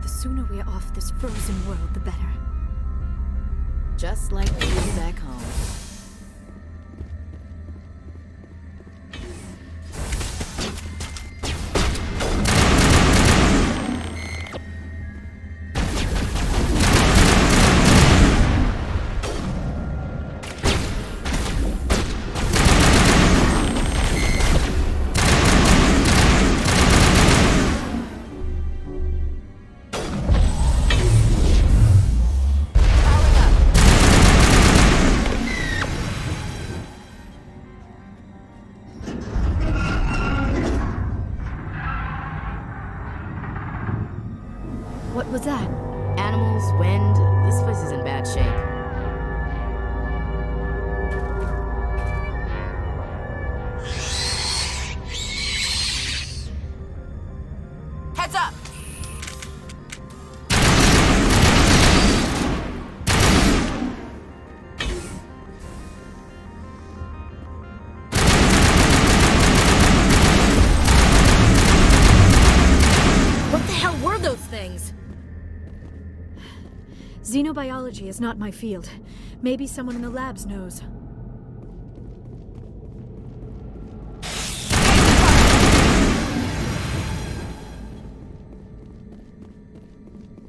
The sooner we're off this frozen world, the better. Just like you back home. What was that? Animals, wind, this place is in bad shape. Heads up! What the hell were those things? Xenobiology is not my field. Maybe someone in the labs knows.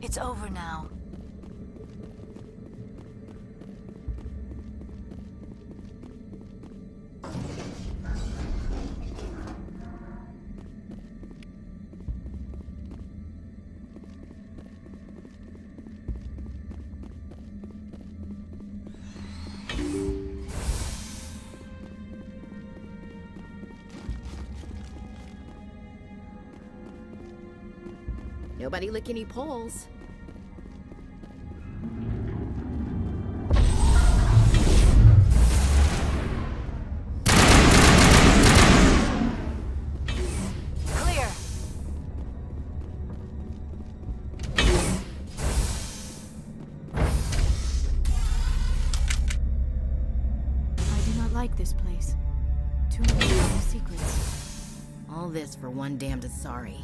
It's over now. Nobody lick any poles. Clear. I do not like this place. Too many hidden secrets. All this for one damned Asari.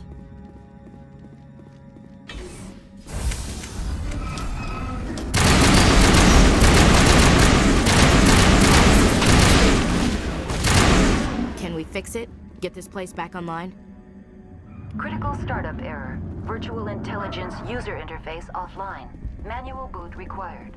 Can we fix it? Get this place back online? Critical startup error. Virtual intelligence user interface offline. Manual boot required.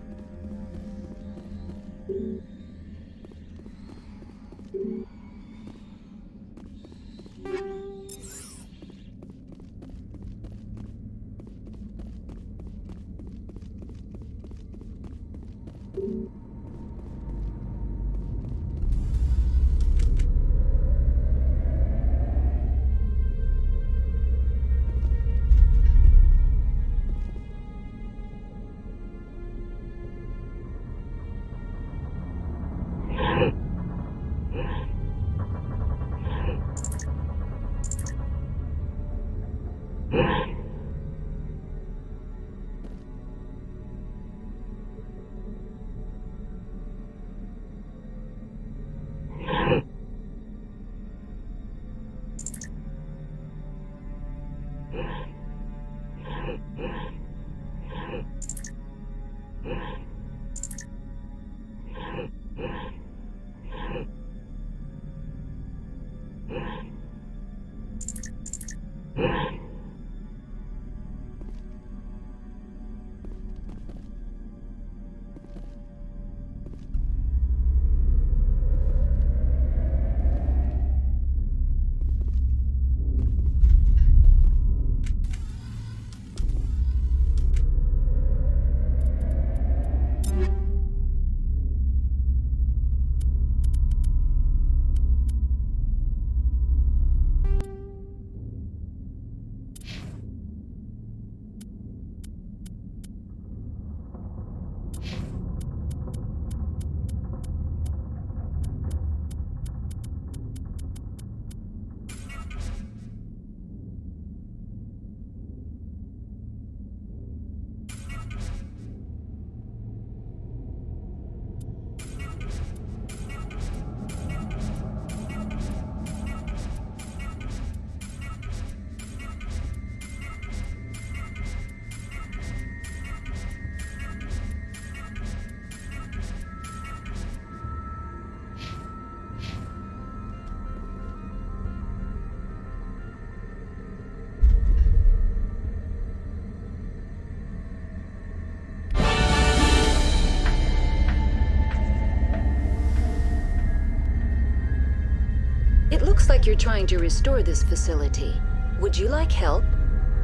like you're trying to restore this facility. Would you like help?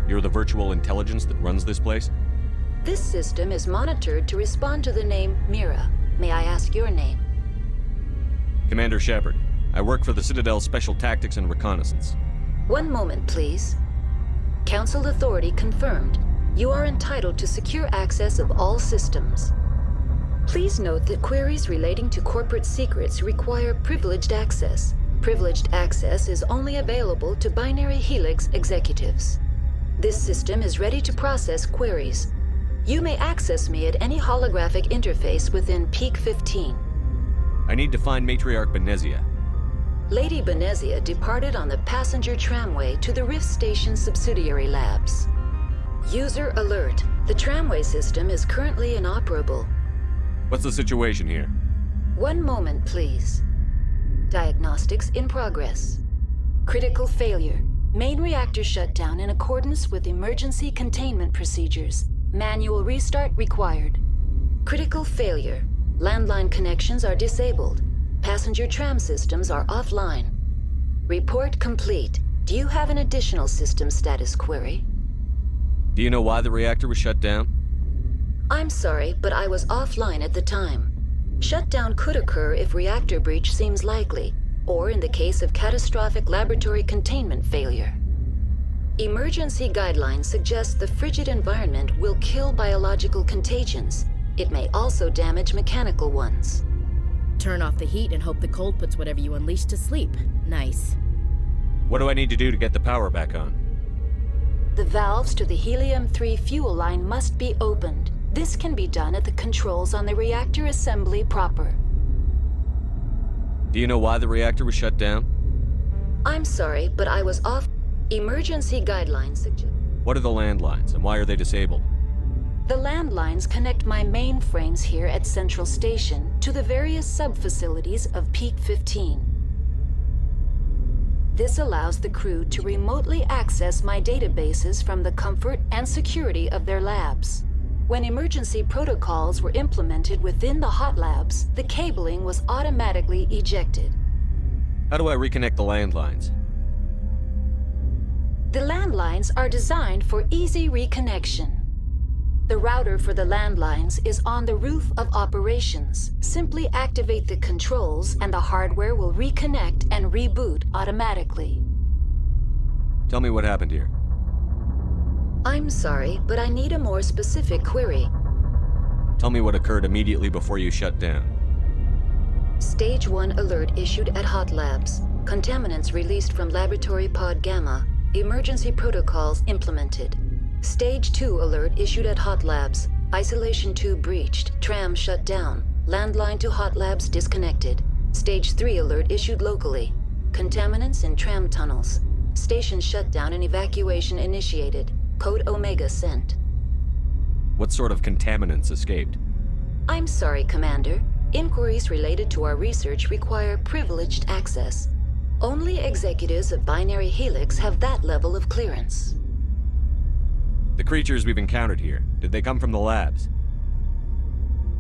You're the virtual intelligence that runs this place? This system is monitored to respond to the name Mira. May I ask your name? Commander Shepard. I work for the Citadel's Special Tactics and Reconnaissance. One moment, please. Council authority confirmed. You are entitled to secure access of all systems. Please note that queries relating to corporate secrets require privileged access. Privileged access is only available to Binary Helix executives. This system is ready to process queries. You may access me at any holographic interface within Peak 15. I need to find Matriarch Benezia. Lady Benezia departed on the passenger tramway to the Rift Station subsidiary labs. User alert. The tramway system is currently inoperable. What's the situation here? One moment, please. Diagnostics in progress. Critical failure. Main reactor shutdown in accordance with emergency containment procedures. Manual restart required. Critical failure. Landline connections are disabled. Passenger tram systems are offline. Report complete. Do you have an additional system status query? Do you know why the reactor was shut down? I'm sorry, but I was offline at the time. Shutdown could occur if reactor breach seems likely, or in the case of catastrophic laboratory containment failure. Emergency guidelines suggest the frigid environment will kill biological contagions. It may also damage mechanical ones. Turn off the heat and hope the cold puts whatever you unleash to sleep. Nice. What do I need to do to get the power back on? The valves to the helium-3 fuel line must be opened. This can be done at the controls on the reactor assembly proper. Do you know why the reactor was shut down? I'm sorry, but I was off. Emergency guidelines suggest. What are the landlines, and why are they disabled? The landlines connect my mainframes here at Central Station to the various sub-facilities of Peak 15. This allows the crew to remotely access my databases from the comfort and security of their labs. When emergency protocols were implemented within the hot labs, the cabling was automatically ejected. How do I reconnect the landlines? The landlines are designed for easy reconnection. The router for the landlines is on the roof of operations. Simply activate the controls and the hardware will reconnect and reboot automatically. Tell me what happened here. I'm sorry, but I need a more specific query. Tell me what occurred immediately before you shut down. Stage 1 alert issued at Hot Labs. Contaminants released from Laboratory Pod Gamma. Emergency protocols implemented. Stage 2 alert issued at Hot Labs. Isolation tube breached. Tram shut down. Landline to Hot Labs disconnected. Stage 3 alert issued locally. Contaminants in tram tunnels. Station shutdown and evacuation initiated. Code Omega sent. What sort of contaminants escaped? I'm sorry, Commander. Inquiries related to our research require privileged access. Only executives of Binary Helix have that level of clearance. The creatures we've encountered here, did they come from the labs?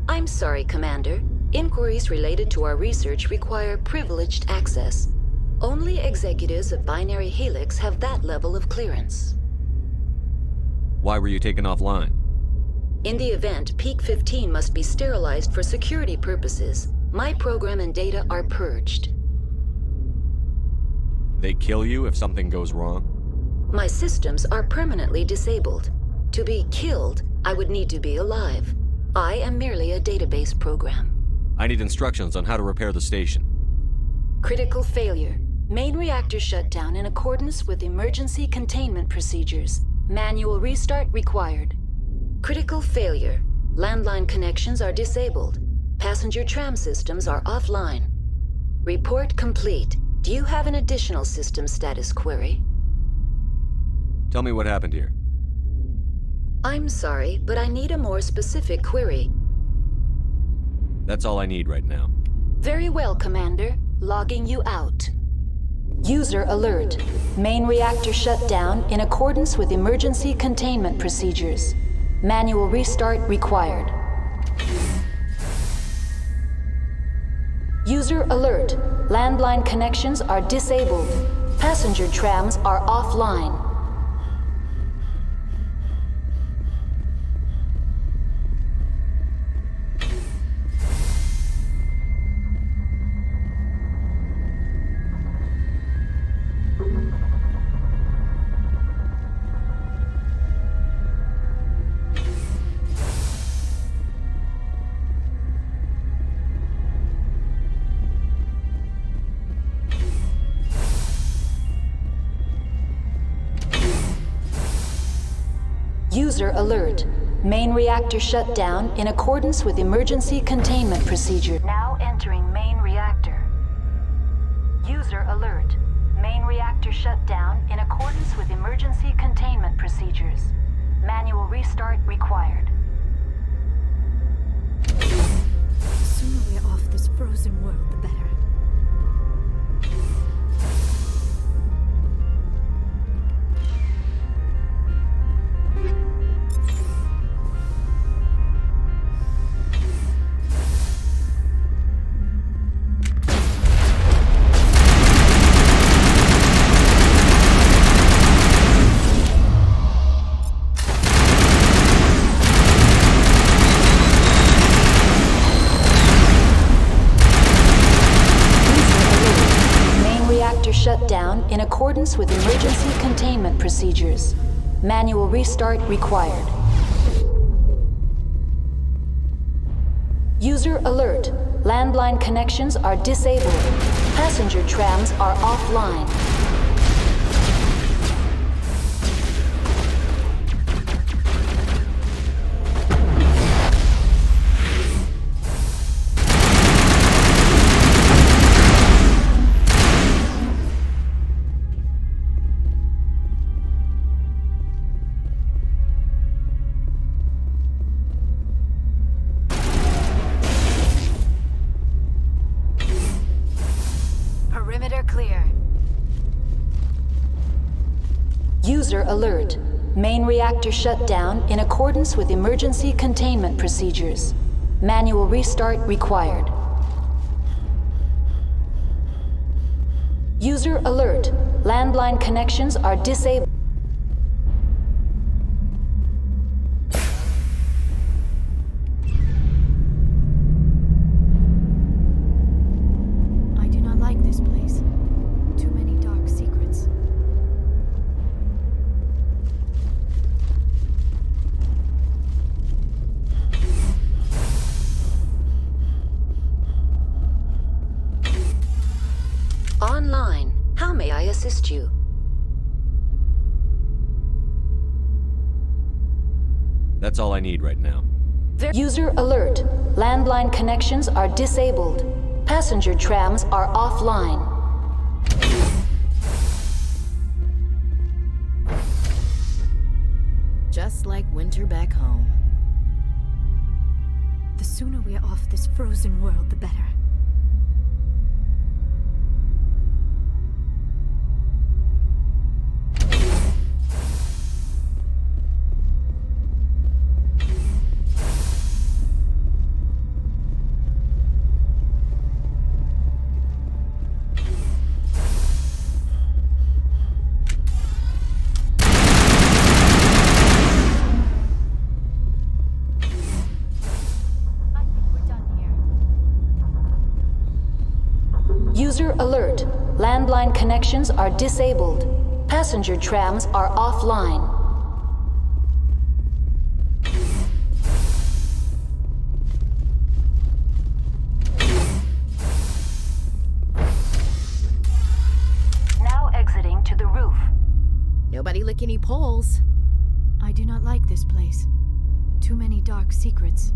I'm sorry, Commander. Inquiries related to our research require privileged access. Only executives of Binary Helix have that level of clearance. Why were you taken offline? In the event, Peak 15 must be sterilized for security purposes. My program and data are purged. They kill you if something goes wrong? My systems are permanently disabled. To be killed, I would need to be alive. I am merely a database program. I need instructions on how to repair the station. Critical failure. Main reactor shutdown in accordance with emergency containment procedures. Manual restart required. Critical failure. Landline connections are disabled. Passenger tram systems are offline. Report complete. Do you have an additional system status query? Tell me what happened here. I'm sorry, but I need a more specific query. That's all I need right now. Very well, Commander. Logging you out. User alert. Main reactor shut down in accordance with emergency containment procedures. Manual restart required. User alert. Landline connections are disabled. Passenger trams are offline. User alert. Main reactor shut down in accordance with emergency containment procedure. Now entering main reactor. User alert. Main reactor shut down in accordance with emergency containment procedures. Manual restart required. The sooner we're off this frozen world, the better. Shut down in accordance with emergency containment procedures. Manual restart required. User alert. Landline connections are disabled. Passenger trams are offline. Perimeter clear. User alert. Main reactor shut down in accordance with emergency containment procedures. Manual restart required. User alert. Landline connections are disabled. I do not like this place. Too many dark secrets. Online. How may I assist you? That's all I need right now. User alert. Landline connections are disabled. Passenger trams are offline. Just like winter back home. The sooner we're off this frozen world, the better. User alert. Landline connections are disabled. Passenger trams are offline. Now exiting to the roof. Nobody lick any poles. I do not like this place. Too many dark secrets.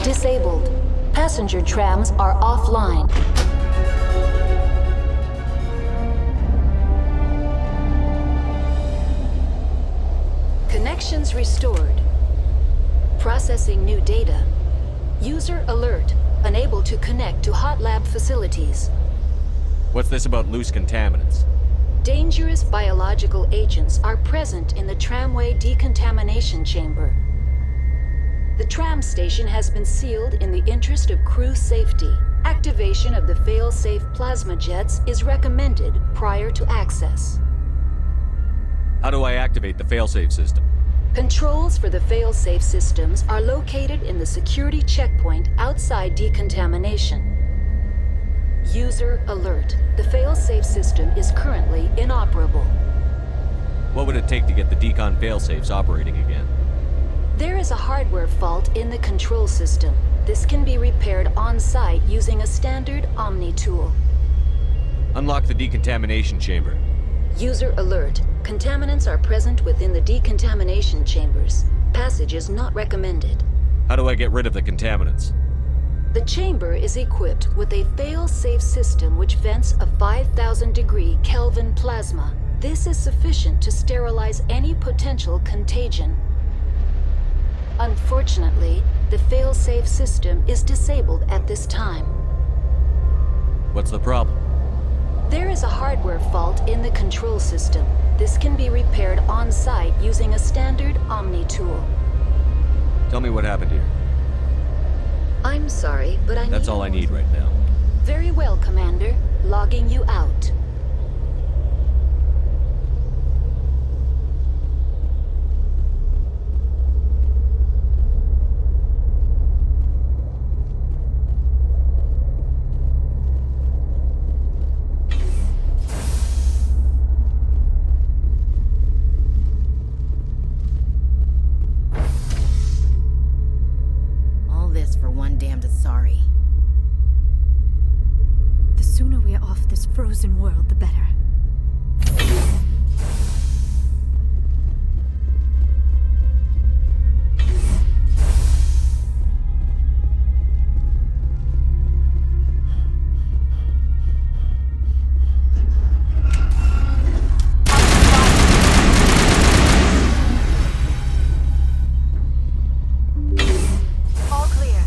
Disabled. Passenger trams are offline. Connections restored. Processing new data. User alert. Unable to connect to hot lab facilities. What's this about loose contaminants? Dangerous biological agents are present in the tramway decontamination chamber. The tram station has been sealed in the interest of crew safety. Activation of the fail-safe plasma jets is recommended prior to access. How do I activate the failsafe system? Controls for the fail-safe systems are located in the security checkpoint outside decontamination. User alert. The fail-safe system is currently inoperable. What would it take to get the decon failsafes operating again? There is a hardware fault in the control system. This can be repaired on-site using a standard Omni tool. Unlock the decontamination chamber. User alert. Contaminants are present within the decontamination chambers. Passage is not recommended. How do I get rid of the contaminants? The chamber is equipped with a fail-safe system which vents a 5,000-degree Kelvin plasma. This is sufficient to sterilize any potential contagion. Unfortunately, the fail-safe system is disabled at this time. What's the problem? There is a hardware fault in the control system. This can be repaired on-site using a standard Omni tool. Tell me what happened here. I'm sorry, but That's all I need right now. Very well, Commander. Logging you out. All this for one damned sorry. The sooner we're off this frozen world, the better. All clear.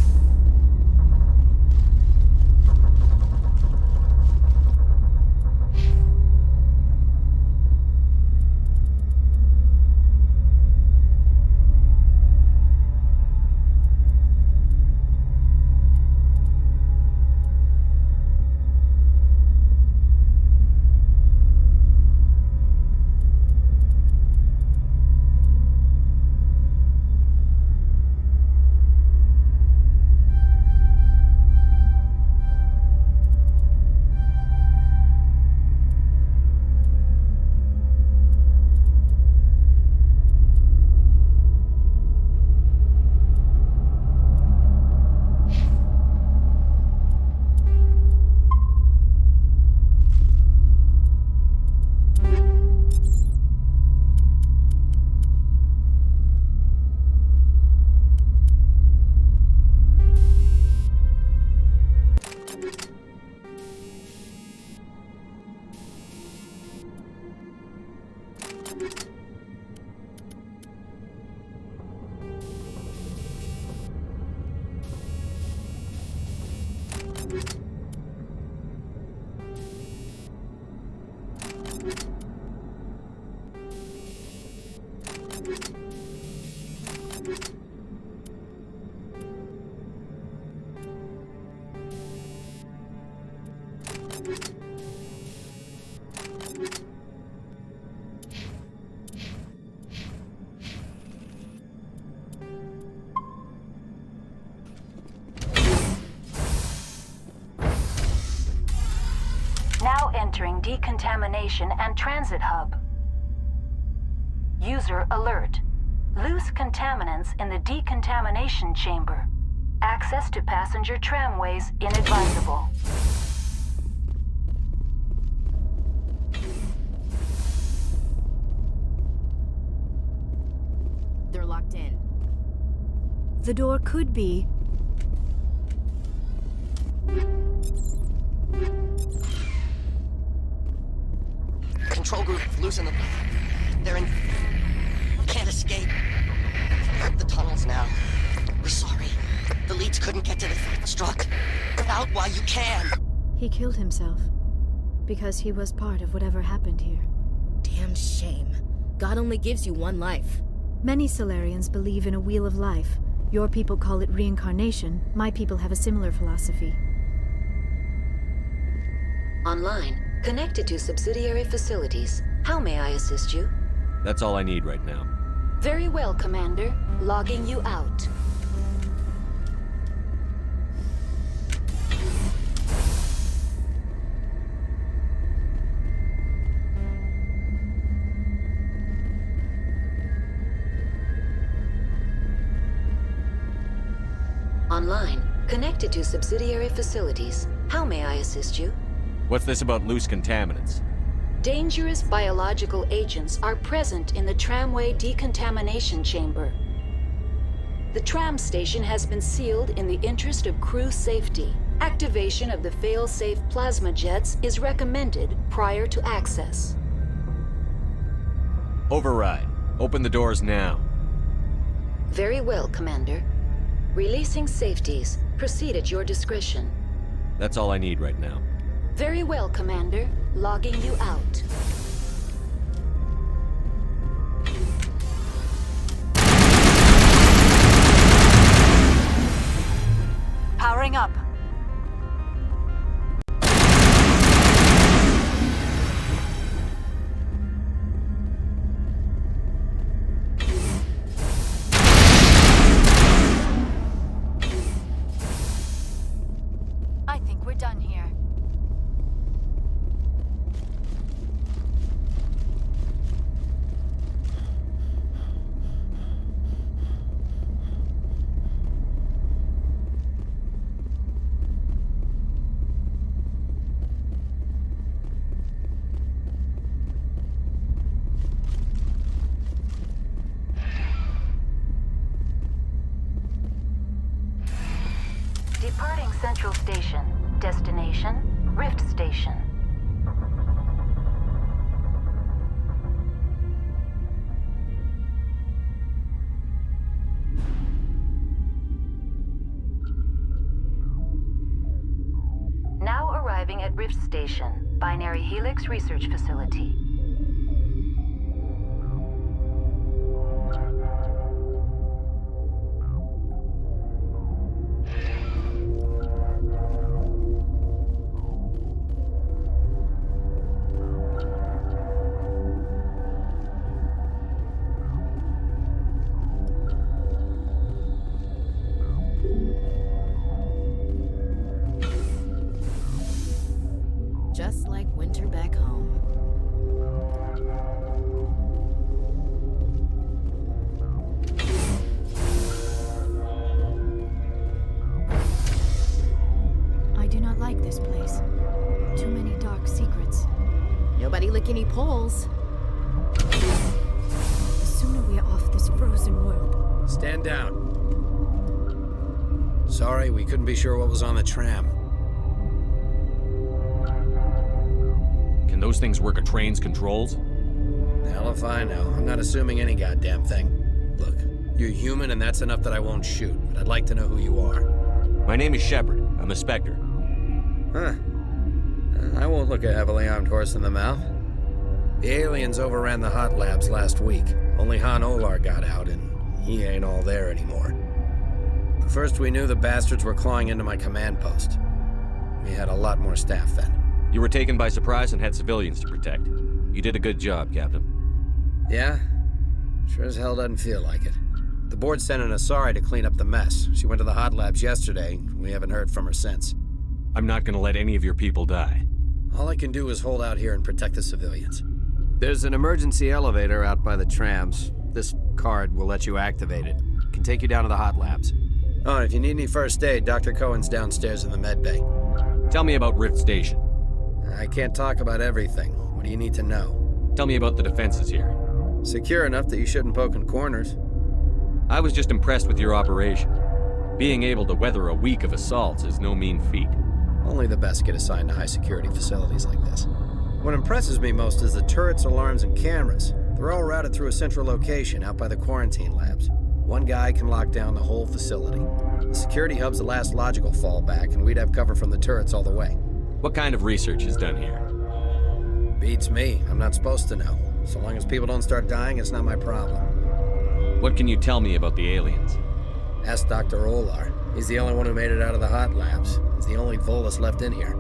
Now entering decontamination and transit hub. User alert. Loose contaminants in the decontamination chamber. Access to passenger tramways inadvisable. They're locked in. The door could be. Control group, loosen them. They're in... can't escape. The tunnels now. We're sorry. The leads couldn't get to the struck. Get out while you can. He killed himself. Because he was part of whatever happened here. Damn shame. God only gives you one life. Many Solarians believe in a wheel of life. Your people call it reincarnation. My people have a similar philosophy. Online, connected to subsidiary facilities. How may I assist you? That's all I need right now. Very well, Commander. Logging you out. Online, connected to subsidiary facilities. How may I assist you? What's this about loose contaminants? Dangerous biological agents are present in the tramway decontamination chamber. The tram station has been sealed in the interest of crew safety. Activation of the fail-safe plasma jets is recommended prior to access. Override. Open the doors now. Very well, Commander. Releasing safeties. Proceed at your discretion. That's all I need right now. Very well, Commander. Logging you out. Powering up. I think we're done here. Departing Central Station. Destination, Rift Station. Now arriving at Rift Station, Binary Helix Research Facility. Just like winter back home. I do not like this place. Too many dark secrets. Nobody lick any poles. The sooner we are off this frozen world. Stand down. Sorry, we couldn't be sure what was on the tram. Can those things work a train's controls? Hell if I know. I'm not assuming any goddamn thing. Look, you're human and that's enough that I won't shoot, but I'd like to know who you are. My name is Shepard. I'm a Spectre. Huh. I won't look a heavily armed horse in the mouth. The aliens overran the hot labs last week. Only Han Olar got out, and he ain't all there anymore. The first we knew, the bastards were clawing into my command post. We had a lot more staff then. You were taken by surprise and had civilians to protect. You did a good job, Captain. Yeah? Sure as hell doesn't feel like it. The board sent an Asari to clean up the mess. She went to the hot labs yesterday. We haven't heard from her since. I'm not gonna let any of your people die. All I can do is hold out here and protect the civilians. There's an emergency elevator out by the trams. This card will let you activate it. Can take you down to the hot labs. Oh, and if you need any first aid, Dr. Cohen's downstairs in the med bay. Tell me about Rift Station. I can't talk about everything. What do you need to know? Tell me about the defenses here. Secure enough that you shouldn't poke in corners. I was just impressed with your operation. Being able to weather a week of assaults is no mean feat. Only the best get assigned to high-security facilities like this. What impresses me most is the turrets, alarms, and cameras. They're all routed through a central location out by the quarantine labs. One guy can lock down the whole facility. The security hub's the last logical fallback, and we'd have cover from the turrets all the way. What kind of research is done here? Beats me. I'm not supposed to know. So long as people don't start dying, it's not my problem. What can you tell me about the aliens? Ask Dr. Olar. He's the only one who made it out of the hot labs. He's the only Volus left in here.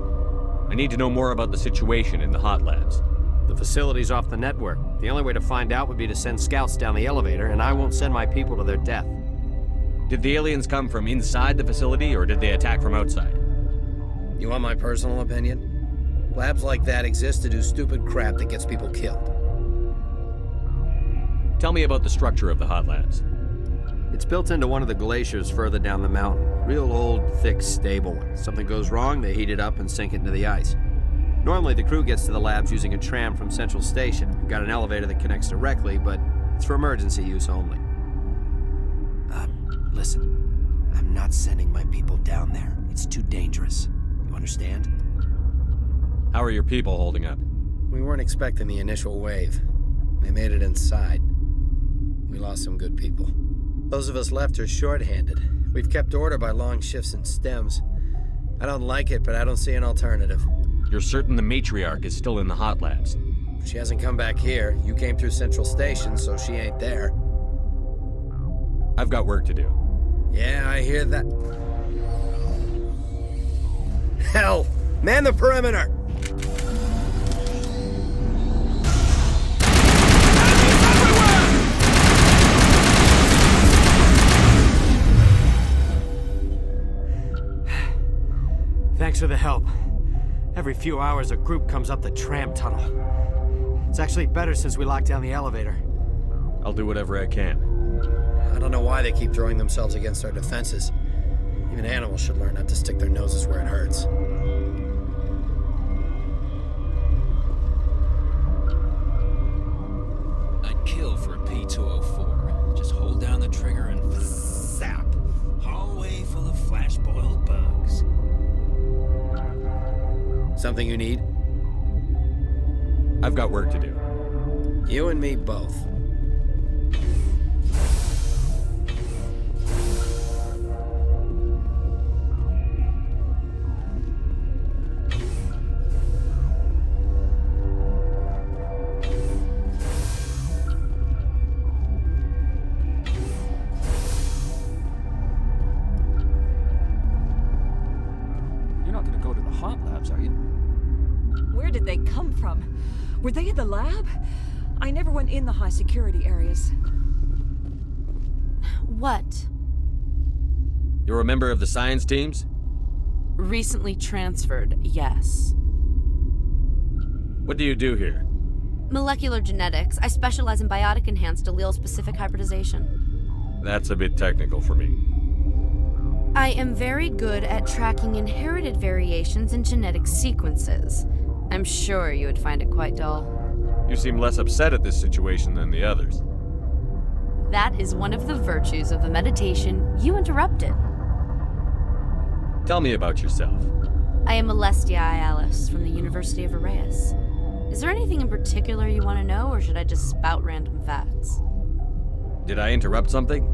I need to know more about the situation in the hot labs. The facility's off the network. The only way to find out would be to send scouts down the elevator, and I won't send my people to their death. Did the aliens come from inside the facility, or did they attack from outside? You want my personal opinion? Labs like that exist to do stupid crap that gets people killed. Tell me about the structure of the hot labs. It's built into one of the glaciers further down the mountain. Real old, thick, stable one. Something goes wrong, they heat it up and sink it into the ice. Normally, the crew gets to the labs using a tram from Central Station. We've got an elevator that connects directly, but it's for emergency use only. Listen. I'm not sending my people down there. It's too dangerous. You understand? How are your people holding up? We weren't expecting the initial wave. They made it inside. We lost some good people. Those of us left are short-handed. We've kept order by long shifts and stems. I don't like it, but I don't see an alternative. You're certain the matriarch is still in the hot labs? She hasn't come back here. You came through Central Station, so she ain't there. I've got work to do. Yeah, I hear that. Hell! Man the perimeter! Thanks for the help. Every few hours, a group comes up the tram tunnel. It's actually better since we locked down the elevator. I'll do whatever I can. I don't know why they keep throwing themselves against our defenses. Even animals should learn not to stick their noses where it hurts. I'd kill for a P-204. Just hold down the trigger and zap. Hallway full of flash-boiled bugs. Something you need? I've got work to do. You and me both. You're not gonna go to the hot labs, are you? Where did they come from? Were they in the lab? I never went in the high security areas. What? You're a member of the science teams? Recently transferred, yes. What do you do here? Molecular genetics. I specialize in biotic-enhanced allele-specific hybridization. That's a bit technical for me. I am very good at tracking inherited variations in genetic sequences. I'm sure you would find it quite dull. You seem less upset at this situation than the others. That is one of the virtues of the meditation you interrupted. Tell me about yourself. I am Alestia Alice from the University of Arraeus. Is there anything in particular you want to know, or should I just spout random facts? Did I interrupt something?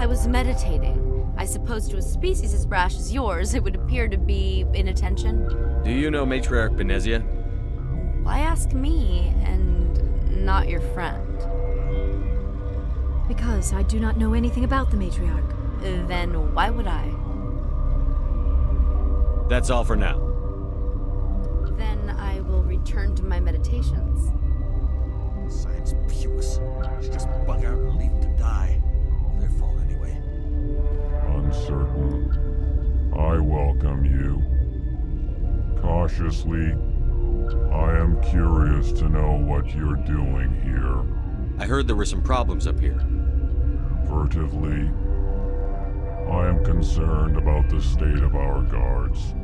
I was meditating. I suppose to a species as brash as yours, it would appear to be inattention. Do you know Matriarch Benezia? Why ask me, and not your friend? Because I do not know anything about the matriarch. Then why would I? That's all for now. Then I will return to my meditations. Science puce. Should just bug out and leave them to die. Their fault anyway. Uncertain. I welcome you. Cautiously, I am curious to know what you're doing here. I heard there were some problems up here. Furtively, I am concerned about the state of our guards.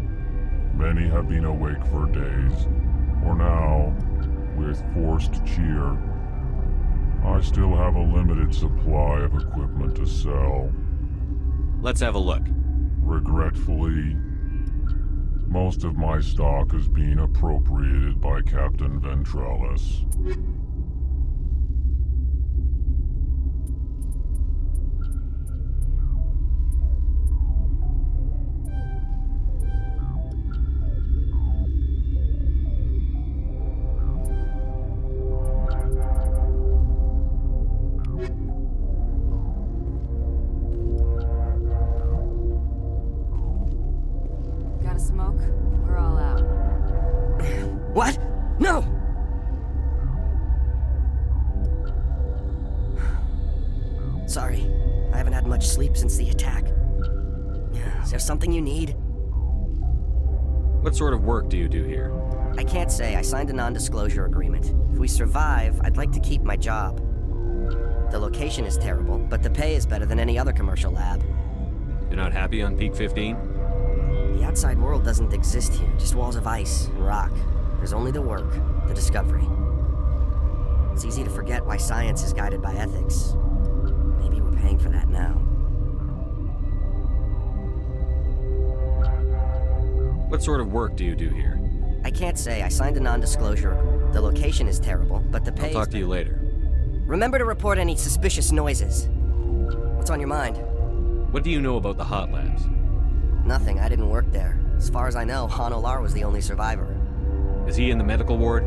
Many have been awake for days, or now, with forced cheer. I still have a limited supply of equipment to sell. Let's have a look. Regretfully, most of my stock is being appropriated by Captain Ventralis. out of smoke, we're all out. What? No! Sorry, I haven't had much sleep since the attack. Is there something you need? What sort of work do you do here? I can't say. I signed a non-disclosure agreement. If we survive, I'd like to keep my job. The location is terrible, but the pay is better than any other commercial lab. You're not happy on Peak 15? The outside world doesn't exist here, just walls of ice and rock. There's only the work, the discovery. It's easy to forget why science is guided by ethics. Maybe we're paying for that now. What sort of work do you do here? I can't say. I signed a non-disclosure. The location is terrible, but the pay I'll talk to you later. Remember to report any suspicious noises. What's on your mind? What do you know about the hot labs? Nothing. I didn't work there. As far as I know, Han Olar was the only survivor. Is he in the medical ward?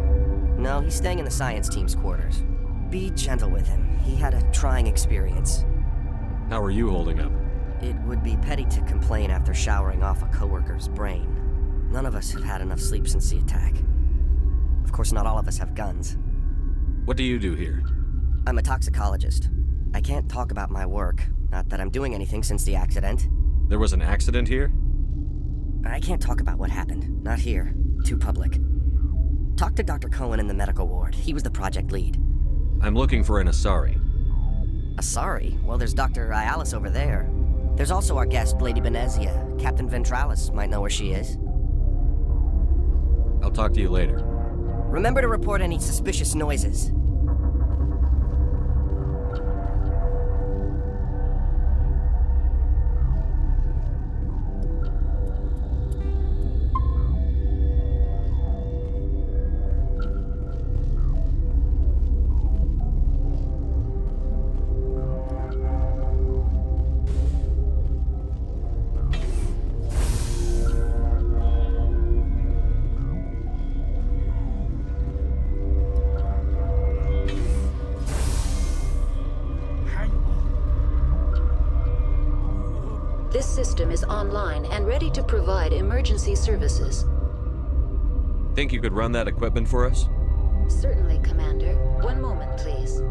No, he's staying in the science team's quarters. Be gentle with him. He had a trying experience. How are you holding up? It would be petty to complain after showering off a coworker's brain. None of us have had enough sleep since the attack. Of course, not all of us have guns. What do you do here? I'm a toxicologist. I can't talk about my work. Not that I'm doing anything since the accident. There was an accident here? I can't talk about what happened. Not here. Too public. Talk to Dr. Cohen in the medical ward. He was the project lead. I'm looking for an Asari. Asari? Well, there's Dr. Ayalis over there. There's also our guest, Lady Benezia. Captain Ventralis might know where she is. I'll talk to you later. Remember to report any suspicious noises. This system is online and ready to provide emergency services. Think you could run that equipment for us? Certainly, Commander. One moment, please.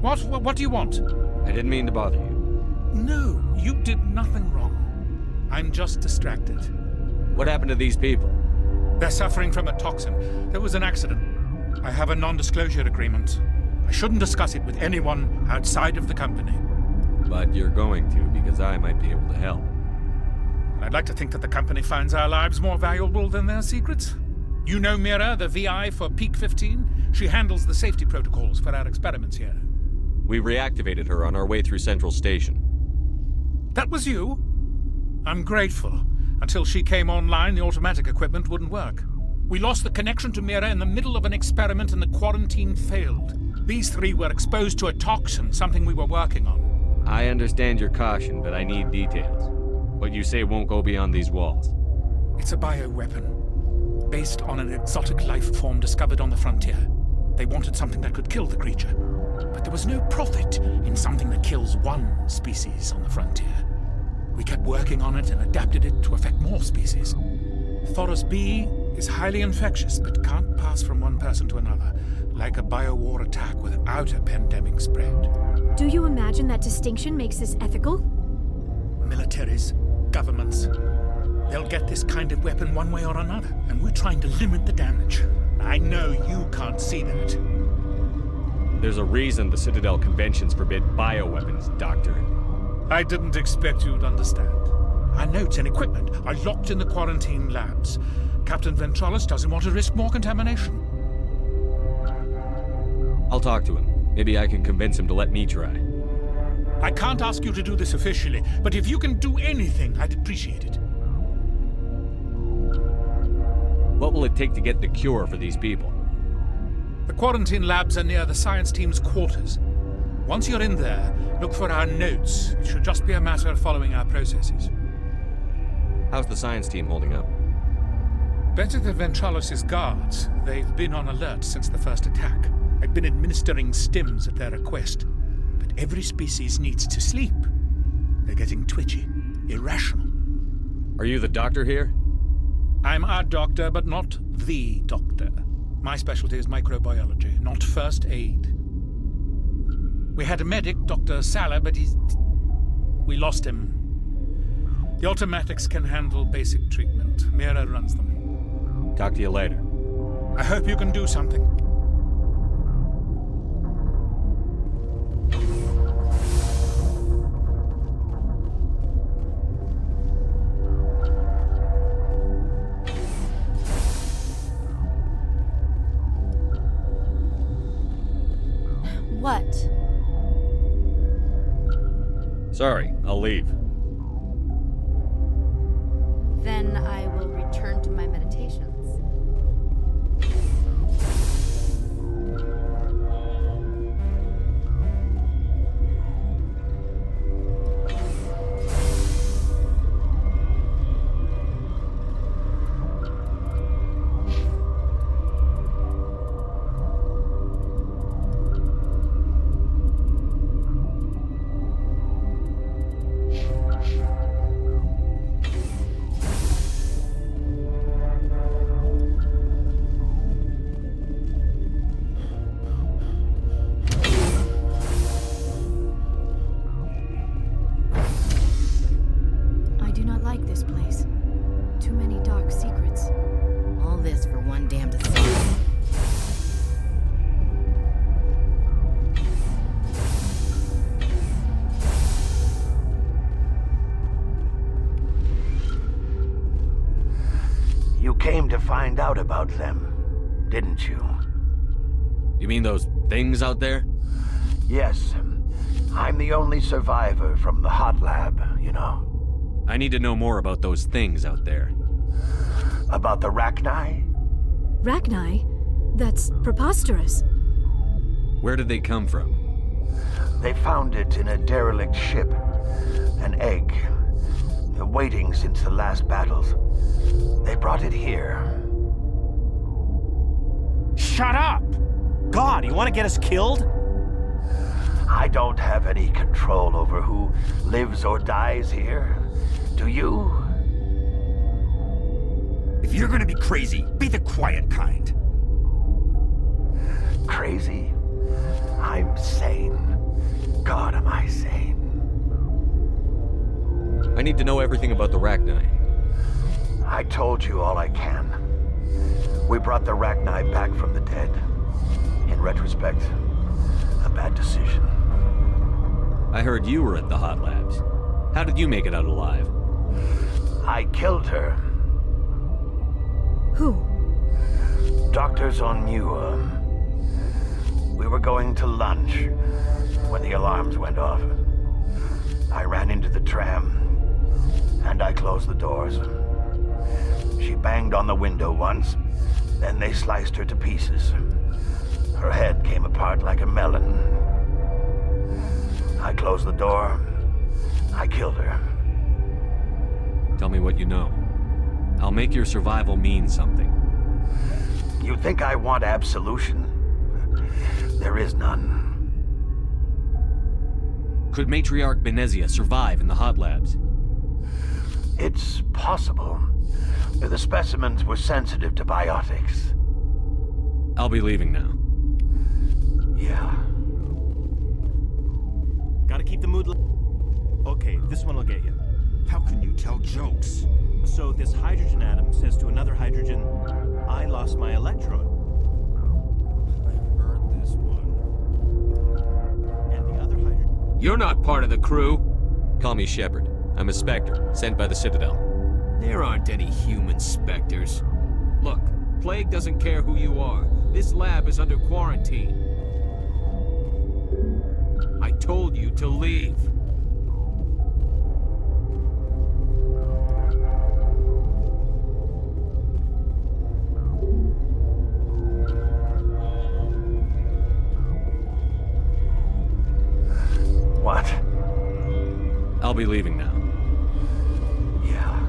What do you want? I didn't mean to bother you. No, you did nothing wrong. I'm just distracted. What happened to these people? They're suffering from a toxin. There was an accident. I have a non-disclosure agreement. I shouldn't discuss it with anyone outside of the company. But you're going to, because I might be able to help. I'd like to think that the company finds our lives more valuable than their secrets. You know Mira, the VI for Peak 15? She handles the safety protocols for our experiments here. We reactivated her on our way through Central Station. That was you? I'm grateful. Until she came online, the automatic equipment wouldn't work. We lost the connection to Mira in the middle of an experiment and the quarantine failed. These three were exposed to a toxin, something we were working on. I understand your caution, but I need details. What you say won't go beyond these walls. It's a bioweapon, based on an exotic life form discovered on the frontier. They wanted something that could kill the creature, but there was no profit in something that kills one species on the frontier. We kept working on it and adapted it to affect more species. Thoros B is highly infectious, but can't pass from one person to another, like a biowar attack without a pandemic spread. Do you imagine that distinction makes this ethical? Militaries, governments, they'll get this kind of weapon one way or another, and we're trying to limit the damage. I know you can't see that. There's a reason the Citadel conventions forbid bioweapons, Doctor. I didn't expect you'd understand. Our notes and equipment are locked in the quarantine labs. Captain Ventralis doesn't want to risk more contamination. I'll talk to him. Maybe I can convince him to let me try. I can't ask you to do this officially, but if you can do anything, I'd appreciate it. What will it take to get the cure for these people? The quarantine labs are near the science team's quarters. Once you're in there, look for our notes. It should just be a matter of following our processes. How's the science team holding up? Better than Ventralis' guards. They've been on alert since the first attack. I've been administering stims at their request, but every species needs to sleep. They're getting twitchy, irrational. Are you the doctor here? I'm a doctor, but not the doctor. My specialty is microbiology, not first aid. We had a medic, Dr. Salah, but we lost him. The automatics can handle basic treatment. Mira runs them. Talk to you later. I hope you can do something. What? Sorry, I'll leave. Then I will return to my meditations. Came to find out about them, didn't you? You mean those things out there? Yes. I'm the only survivor from the hot lab, you know. I need to know more about those things out there. About the Rachni? Rachni? That's preposterous. Where did they come from? They found it in a derelict ship. An egg. Waiting since the last battles. They brought it here. Shut up! God, you want to get us killed? I don't have any control over who lives or dies here. Do you? If you're gonna be crazy, be the quiet kind. Crazy? I'm sane. God, am I sane. I need to know everything about the Rachni. I told you all I can. We brought the Rachni back from the dead. In retrospect, a bad decision. I heard you were at the hot labs. How did you make it out alive? I killed her. Who? Doctors on Muir. We were going to lunch when the alarms went off. I ran into the tram, and I closed the doors. She banged on the window once, then they sliced her to pieces. Her head came apart like a melon. I closed the door. I killed her. Tell me what you know. I'll make your survival mean something. You think I want absolution? There is none. Could Matriarch Benezia survive in the hot labs? It's possible. The specimens were sensitive to biotics. I'll be leaving now. Yeah. Gotta keep the mood Okay, this one will get you. How can you tell jokes? So this hydrogen atom says to another hydrogen, I lost my electron. I've heard this one. And the other hydrogen... You're not part of the crew. Call me Shepard. I'm a Spectre, sent by the Citadel. There aren't any human Spectres. Look, Plague doesn't care who you are. This lab is under quarantine. I told you to leave. What? I'll be leaving now. Yeah.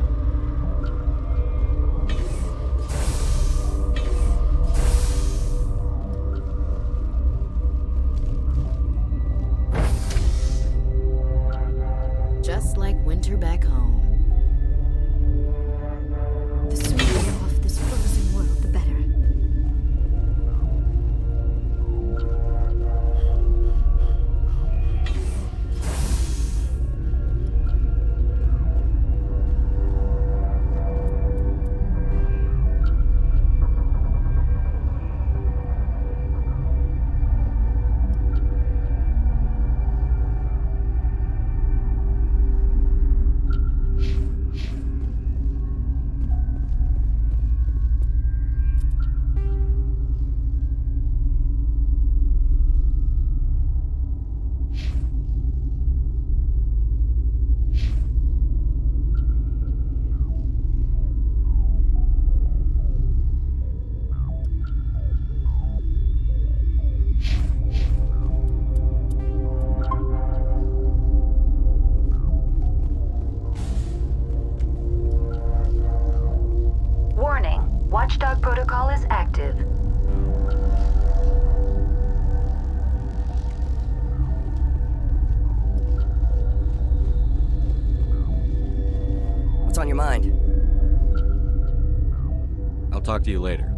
talk to you later.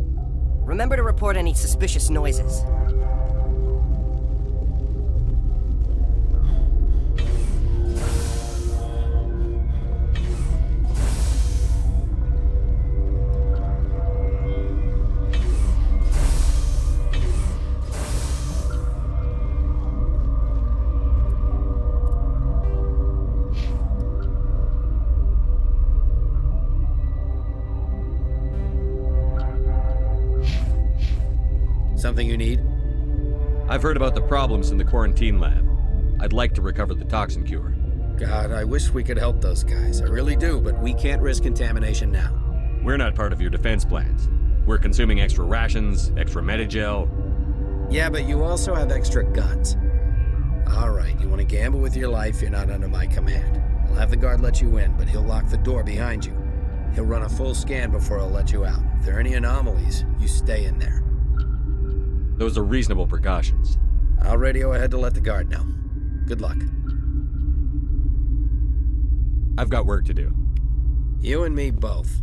Remember to report any suspicious noises. Something you need? I've heard about the problems in the quarantine lab. I'd like to recover the toxin cure. God, I wish we could help those guys. I really do, but we can't risk contamination now. We're not part of your defense plans. We're consuming extra rations, extra Medigel. Yeah, but you also have extra guns. All right, you want to gamble with your life, you're not under my command. I'll have the guard let you in, but he'll lock the door behind you. He'll run a full scan before he'll let you out. If there are any anomalies, you stay in there. Those are reasonable precautions. I'll radio ahead to let the guard know. Good luck. I've got work to do. You and me both.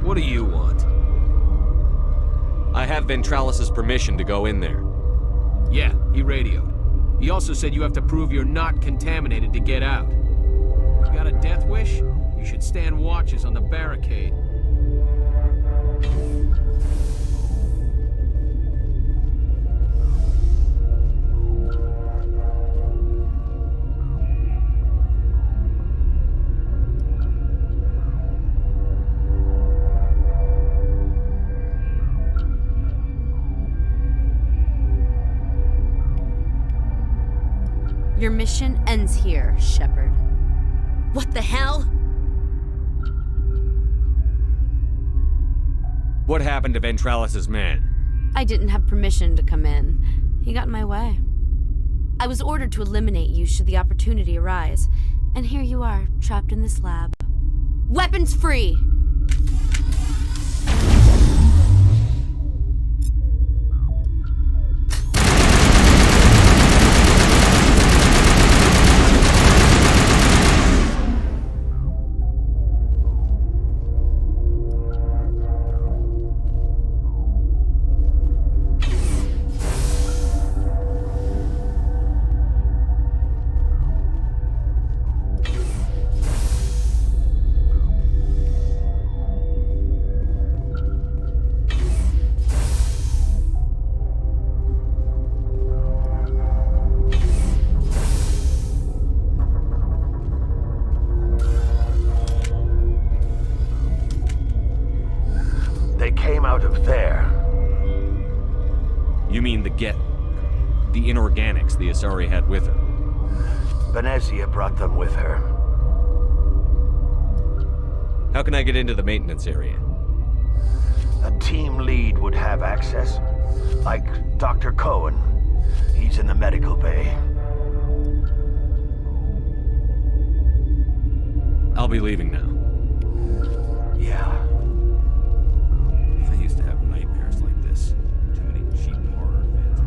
What do you want? I have Ventralis's permission to go in there. Yeah, he radioed. He also said you have to prove you're not contaminated to get out. You got a death wish? You should stand watches on the barricade. Your mission ends here, Shepard. What the hell? What happened to Ventralis's man? I didn't have permission to come in. He got in my way. I was ordered to eliminate you should the opportunity arise. And here you are, trapped in this lab. Weapons free! They came out of there. You mean the inorganics the Asari had with her? Venezia brought them with her. How can I get into the maintenance area? A team lead would have access. Like Dr. Cohen. He's in the medical bay. I'll be leaving now. Yeah. I used to have nightmares like this. Too many cheap horror fans.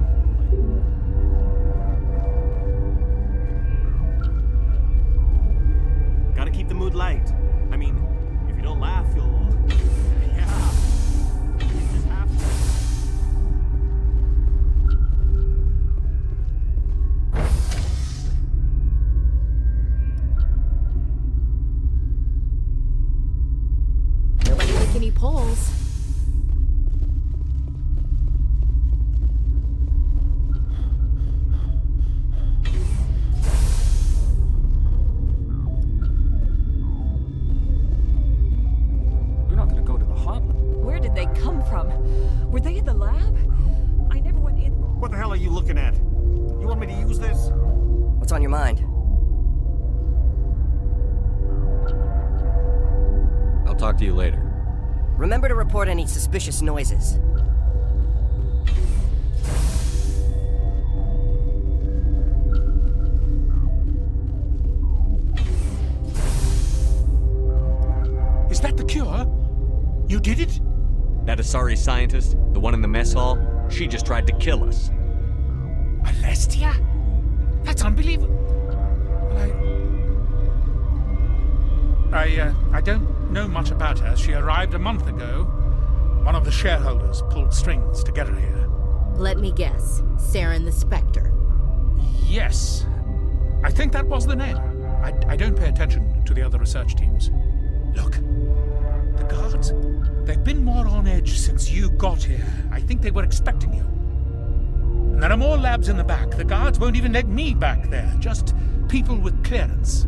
Gotta keep the mood light. I mean, if you don't laugh, you'll... Yeah. You just have to. Nobody lick any poles. talk to you later. Remember to report any suspicious noises. Is that the cure? You did it? That Asari scientist, the one in the mess hall, she just tried to kill us. Alestia? That's unbelievable. I don't know much about her. She arrived a month ago. One of the shareholders pulled strings to get her here. Let me guess. Saren the Spectre. Yes. I think that was the name. I don't pay attention to the other research teams. Look, the guards, they've been more on edge since you got here. I think they were expecting you. And there are more labs in the back. The guards won't even let me back there. Just people with clearance.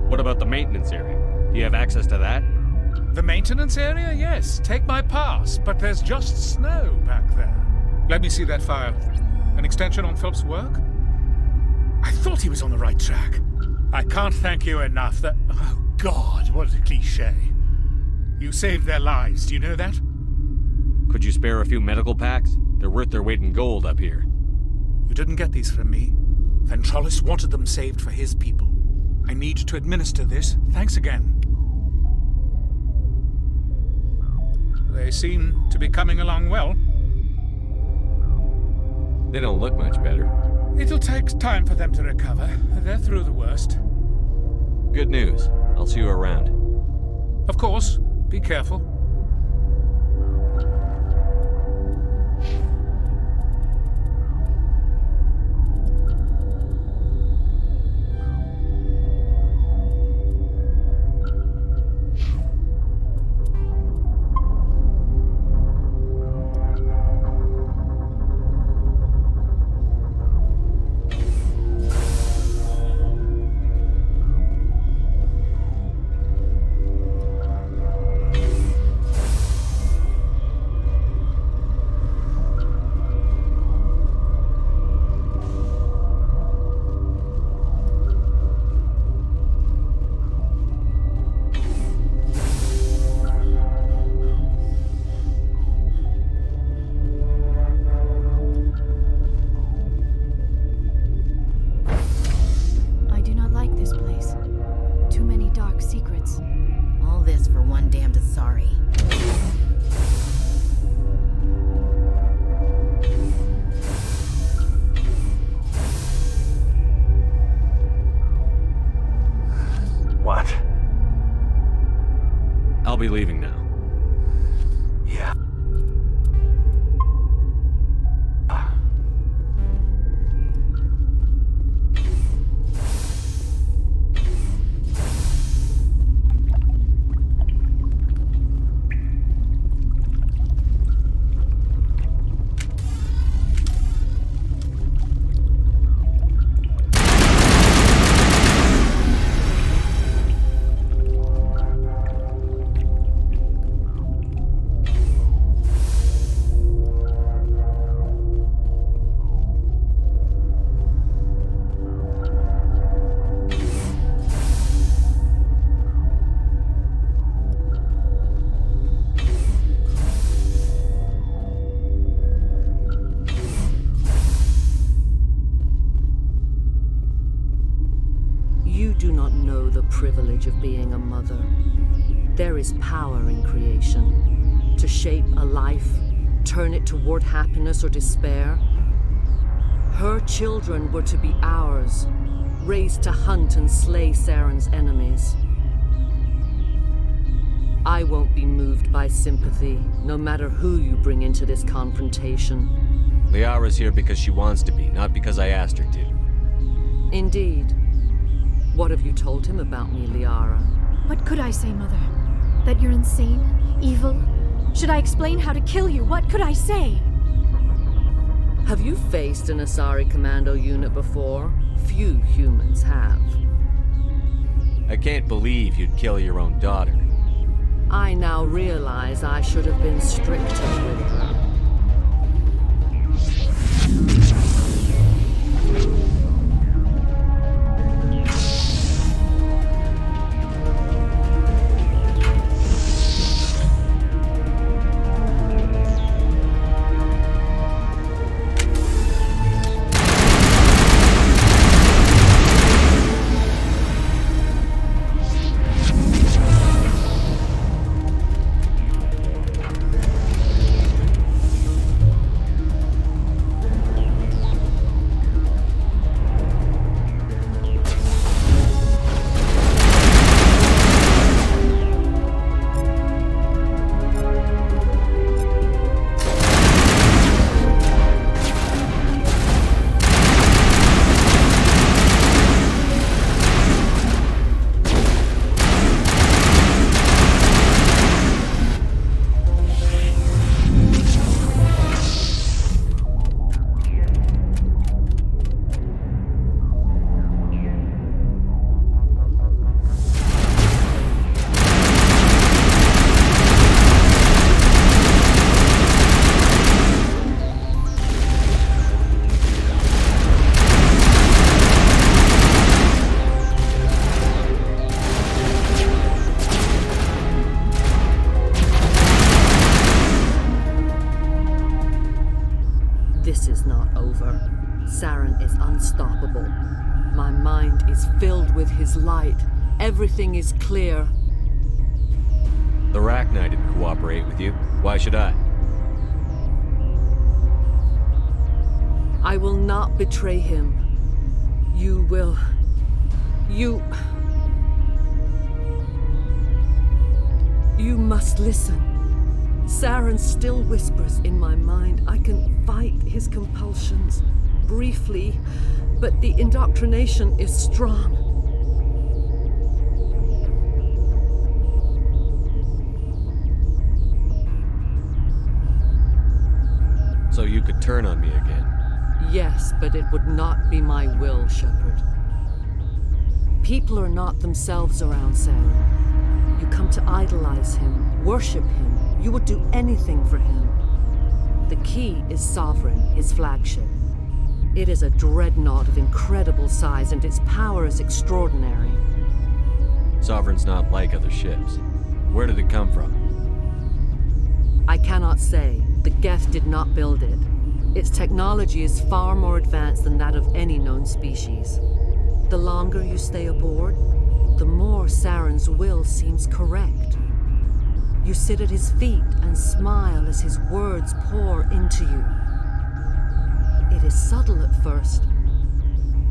What about the maintenance area? Do you have access to that? The maintenance area? Yes. Take my pass. But there's just snow back there. Let me see that file. An extension on Philip's work? I thought he was on the right track. I can't thank you enough. Oh, God, what a cliché. You saved their lives. Do you know that? Could you spare a few medical packs? They're worth their weight in gold up here. You didn't get these from me. Ventralis wanted them saved for his people. I need to administer this. Thanks again. They seem to be coming along well. They don't look much better. It'll take time for them to recover. They're through the worst. Good news. I'll see you around. Of course. Be careful. I'll be leaving now. Yeah. You do not know the privilege of being a mother. There is power in creation. To shape a life, turn it toward happiness or despair. Her children were to be ours, raised to hunt and slay Saren's enemies. I won't be moved by sympathy, no matter who you bring into this confrontation. Liara's here because she wants to be, not because I asked her to. Indeed. What have you told him about me, Liara? What could I say, Mother? That you're insane? Evil? Should I explain how to kill you? What could I say? Have you faced an Asari commando unit before? Few humans have. I can't believe you'd kill your own daughter. I now realize I should have been stricter with her. Saren is unstoppable. My mind is filled with his light. Everything is clear. The Rachni didn't cooperate with you. Why should I? I will not betray him. You will... You must listen. Saren still whispers in my mind. I can fight his compulsions, briefly, but the indoctrination is strong. So you could turn on me again? Yes, but it would not be my will, Shepard. People are not themselves around Saren. You come to idolize him, worship him. You would do anything for him. The key is Sovereign, his flagship. It is a dreadnought of incredible size, and its power is extraordinary. Sovereign's not like other ships. Where did it come from? I cannot say. The Geth did not build it. Its technology is far more advanced than that of any known species. The longer you stay aboard, the more Saren's will seems correct. You sit at his feet and smile as his words pour into you. It is subtle at first.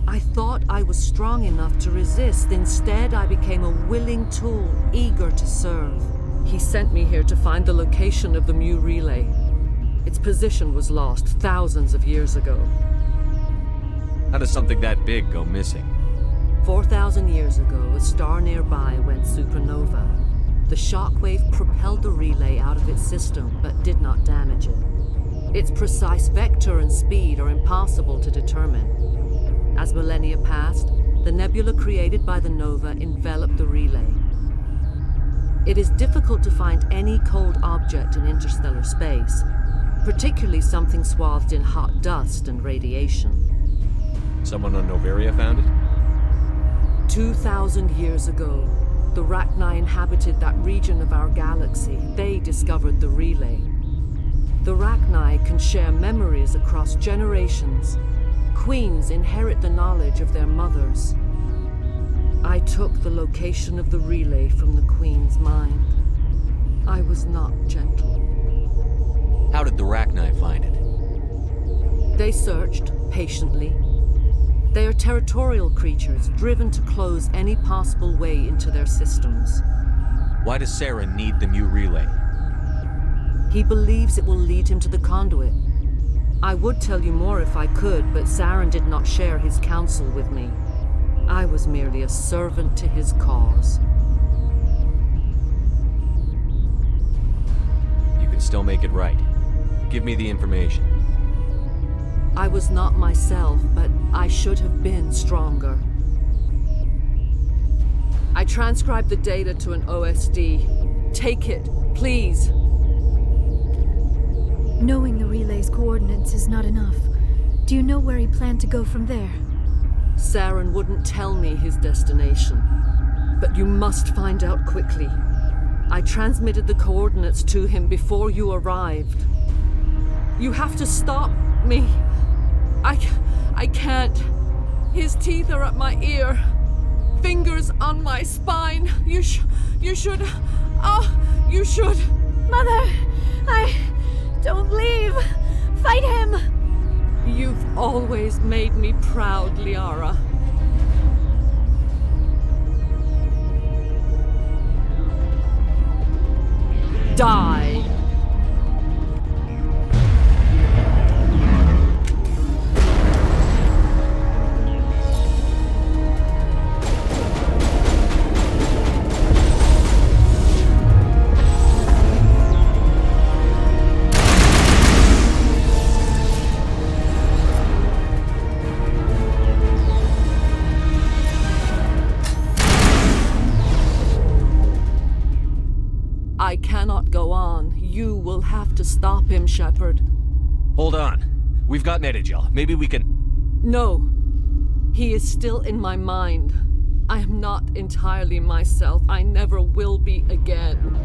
I thought I was strong enough to resist. Instead, I became a willing tool, eager to serve. He sent me here to find the location of the Mu relay. Its position was lost thousands of years ago. How does something that big go missing? 4,000 years ago, a star nearby went supernova. The shockwave propelled the relay out of its system, but did not damage it. Its precise vector and speed are impossible to determine. As millennia passed, the nebula created by the nova enveloped the relay. It is difficult to find any cold object in interstellar space, particularly something swathed in hot dust and radiation. Someone on Noveria found it? 2,000 years ago, the Rachni inhabited that region of our galaxy. They discovered the relay. The Rachni can share memories across generations. Queens inherit the knowledge of their mothers. I took the location of the relay from the Queen's mind. I was not gentle. How did the Rachni find it? They searched, patiently. They are territorial creatures, driven to close any possible way into their systems. Why does Saren need the Mu relay? He believes it will lead him to the conduit. I would tell you more if I could, but Saren did not share his counsel with me. I was merely a servant to his cause. You can still make it right. Give me the information. I was not myself, but I should have been stronger. I transcribed the data to an OSD. Take it, please. Knowing the relay's coordinates is not enough. Do you know where he planned to go from there? Saren wouldn't tell me his destination, but you must find out quickly. I transmitted the coordinates to him before you arrived. You have to stop me. I can't. His teeth are at my ear. Fingers on my spine. You should. You should. Mother, don't leave. Fight him. You've always made me proud, Liara. Die. I cannot go on. You will have to stop him, Shepard. Hold on. We've got Metagel. Maybe we can... No. He is still in my mind. I am not entirely myself. I never will be again.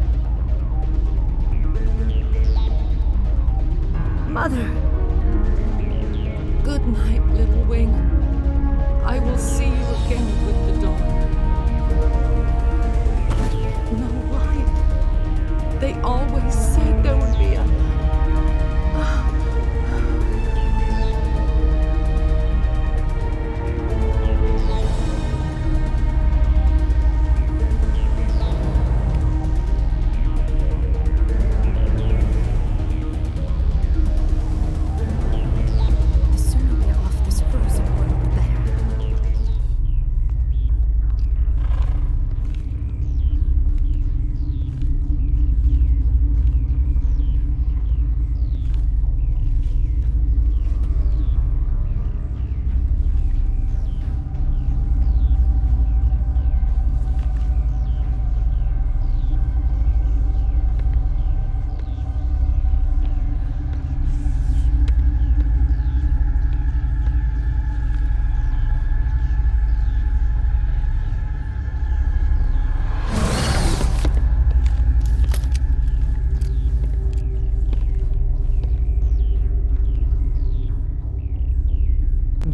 Mother. Good night, little wing. I will see you again with the dawn. No, why? They always said there would be a...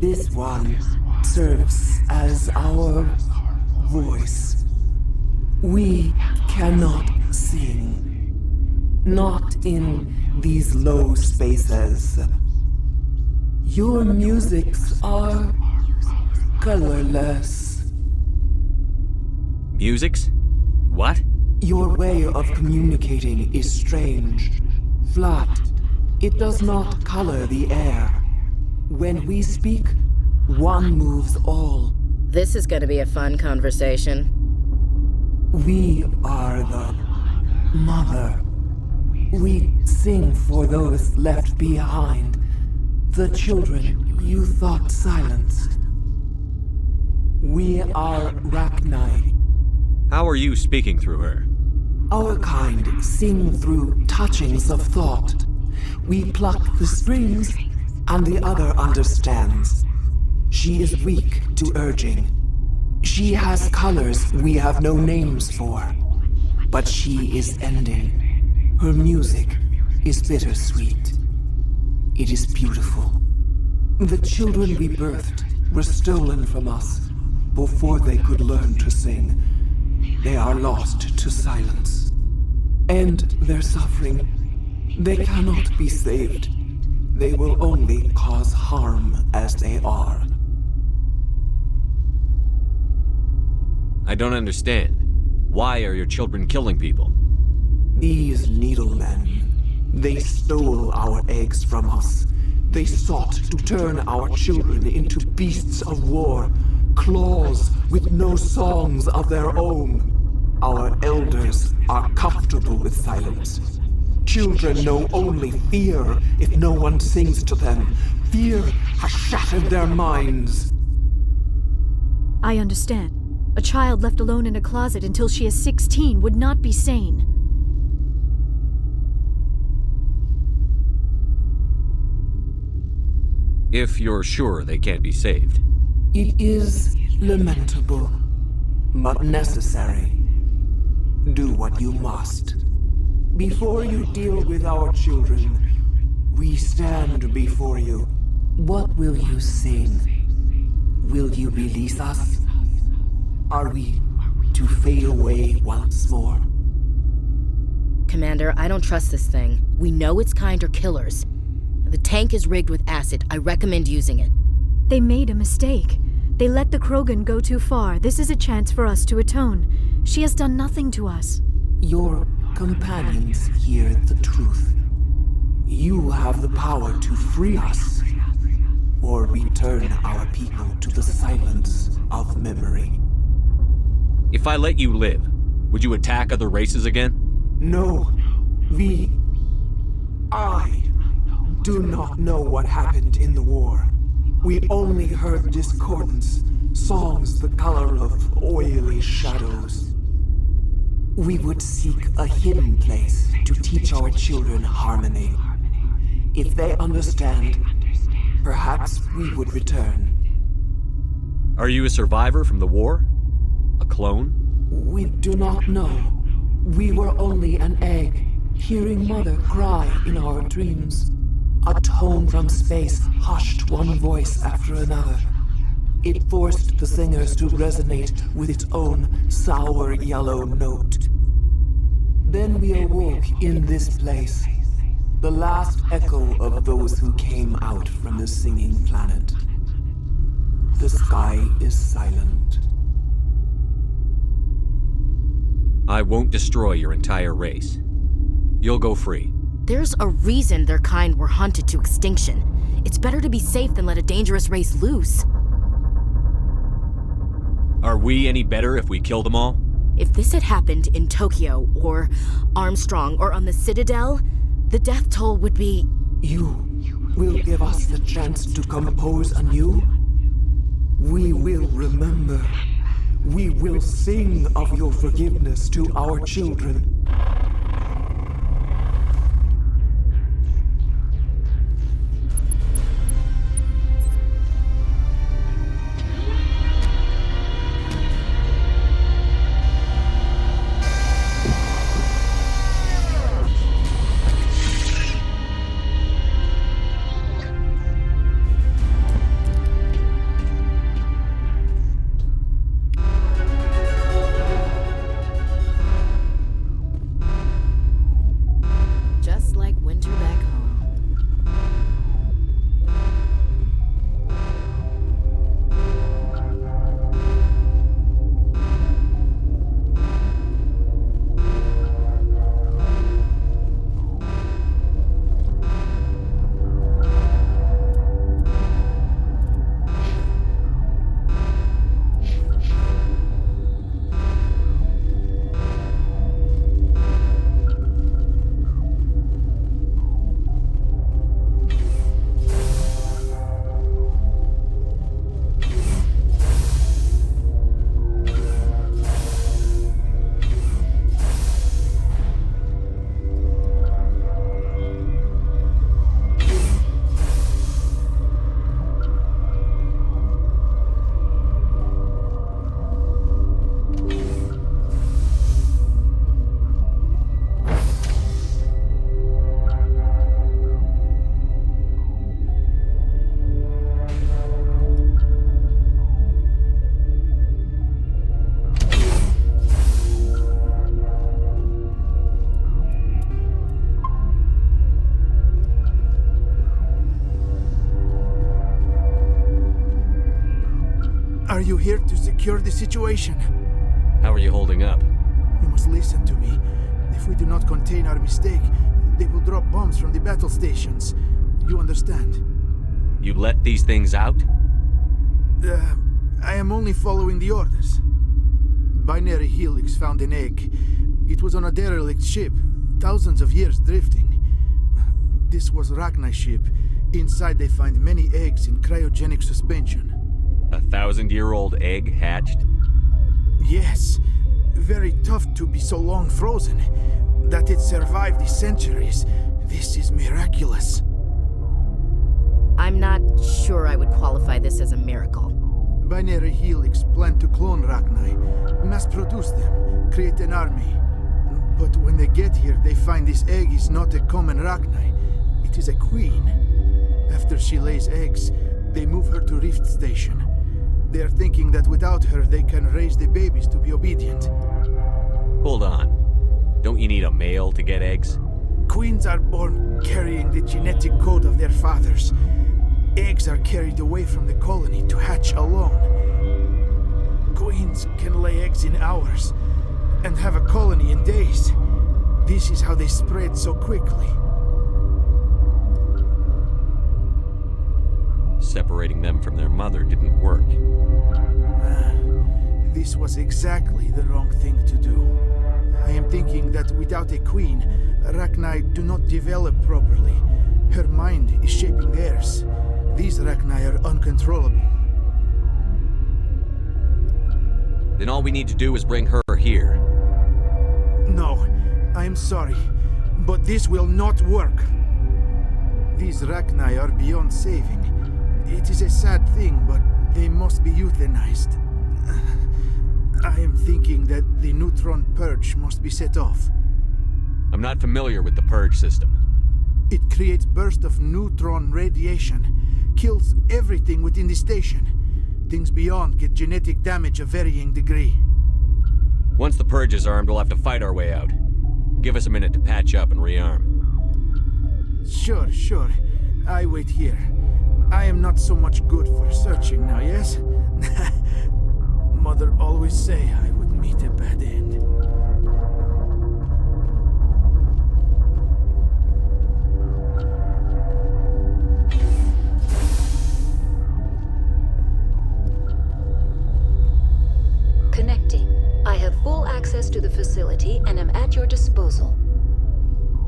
This one serves as our voice. We cannot sing. Not in these low spaces. Your musics are colorless. Musics? What? Your way of communicating is strange. Flat. It does not color the air. When we speak, one moves all. This is gonna be a fun conversation. We are the mother. We sing for those left behind. The children you thought silenced. We are Rachni. How are you speaking through her? Our kind sing through touchings of thought. We pluck the strings, and the other understands. She is weak to urging. She has colors we have no names for. But she is ending. Her music is bittersweet. It is beautiful. The children we birthed were stolen from us before they could learn to sing. They are lost to silence. And their suffering, they cannot be saved. They will only cause harm as they are. I don't understand. Why are your children killing people? These needlemen, they stole our eggs from us. They sought to turn our children into beasts of war, claws with no songs of their own. Our elders are comfortable with silence. Children know only fear if no one sings to them. Fear has shattered their minds. I understand. A child left alone in a closet until she is 16 would not be sane. If you're sure they can't be saved. It is lamentable, but necessary. Do what you must. Before you deal with our children, we stand before you. What will you sing? Will you release us? Are we to fade away once more? Commander, I don't trust this thing. We know its kind are killers. The tank is rigged with acid. I recommend using it. They made a mistake. They let the Krogan go too far. This is a chance for us to atone. She has done nothing to us. Your companions hear the truth. You have the power to free us, or return our people to the silence of memory. If I let you live, would you attack other races again? No. I do not know what happened in the war. We only heard discordance, songs the color of oily shadows. We would seek a hidden place to teach our children harmony. If they understand, perhaps we would return. Are you a survivor from the war? A clone? We do not know. We were only an egg, hearing Mother cry in our dreams. A home from space hushed one voice after another. It forced the singers to resonate with its own sour yellow note. Then we awoke in this place, the last echo of those who came out from the singing planet. The sky is silent. I won't destroy your entire race. You'll go free. There's a reason their kind were hunted to extinction. It's better to be safe than let a dangerous race loose. Are we any better if we kill them all? If this had happened in Tokyo, or Armstrong, or on the Citadel, the death toll would be... You will give us the chance to compose anew? We will remember. We will sing of your forgiveness to our children. Are you here to secure the situation? How are you holding up? You must listen to me. If we do not contain our mistake, they will drop bombs from the battle stations. You understand? You let these things out? I am only following the orders. Binary Helix found an egg. It was on a derelict ship, thousands of years drifting. This was Rachni's ship. Inside they find many eggs in cryogenic suspension. A 1,000-year-old egg hatched? Yes. Very tough to be so long frozen. That it survived the centuries. This is miraculous. I'm not sure I would qualify this as a miracle. Binary Helix planned to clone Rachni, mass-produce them, create an army. But when they get here, they find this egg is not a common Rachni. It is a queen. After she lays eggs, they move her to Rift Station. They are thinking that without her, they can raise the babies to be obedient. Hold on. Don't you need a male to get eggs? Queens are born carrying the genetic code of their fathers. Eggs are carried away from the colony to hatch alone. Queens can lay eggs in hours and have a colony in days. This is how they spread so quickly. Separating them from their mother didn't work. This was exactly the wrong thing to do. I am thinking that without a queen, Rachni do not develop properly. Her mind is shaping theirs. These Rachni are uncontrollable. Then all we need to do is bring her here. No, I am sorry, but this will not work. These Rachni are beyond saving. It is a sad thing, but they must be euthanized. I am thinking that the neutron purge must be set off. I'm not familiar with the purge system. It creates bursts of neutron radiation, kills everything within the station. Things beyond get genetic damage of varying degree. Once the Purge is armed, we'll have to fight our way out. Give us a minute to patch up and rearm. Sure. I wait here. I am not so much good for searching now, yes? Mother always say I would meet a bad end. Connecting. I have full access to the facility and am at your disposal.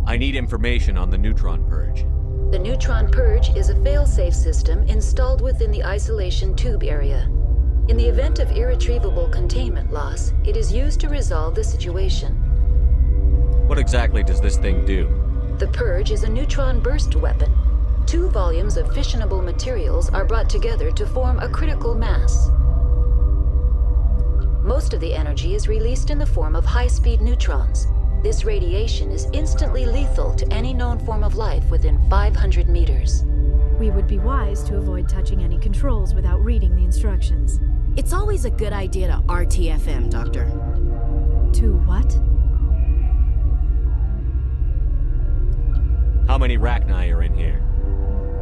I need information on the neutron purge. The neutron purge is a failsafe system installed within the isolation tube area. In the event of irretrievable containment loss, it is used to resolve the situation. What exactly does this thing do? The purge is a neutron burst weapon. 2 volumes of fissionable materials are brought together to form a critical mass. Most of the energy is released in the form of high-speed neutrons. This radiation is instantly lethal to any known form of life within 500 meters. We would be wise to avoid touching any controls without reading the instructions. It's always a good idea to RTFM, Doctor. To what? How many Rachni are in here?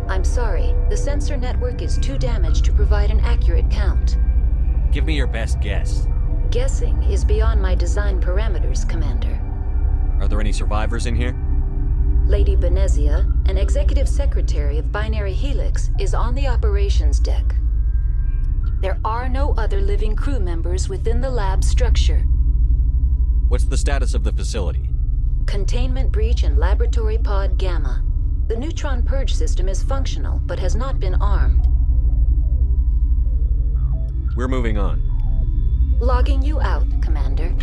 I'm sorry, the sensor network is too damaged to provide an accurate count. Give me your best guess. Guessing is beyond my design parameters, Commander. Are there any survivors in here? Lady Benezia, an executive secretary of Binary Helix, is on the operations deck. There are no other living crew members within the lab structure. What's the status of the facility? Containment breach in Laboratory Pod Gamma. The neutron purge system is functional, but has not been armed. We're moving on. Logging you out, Commander.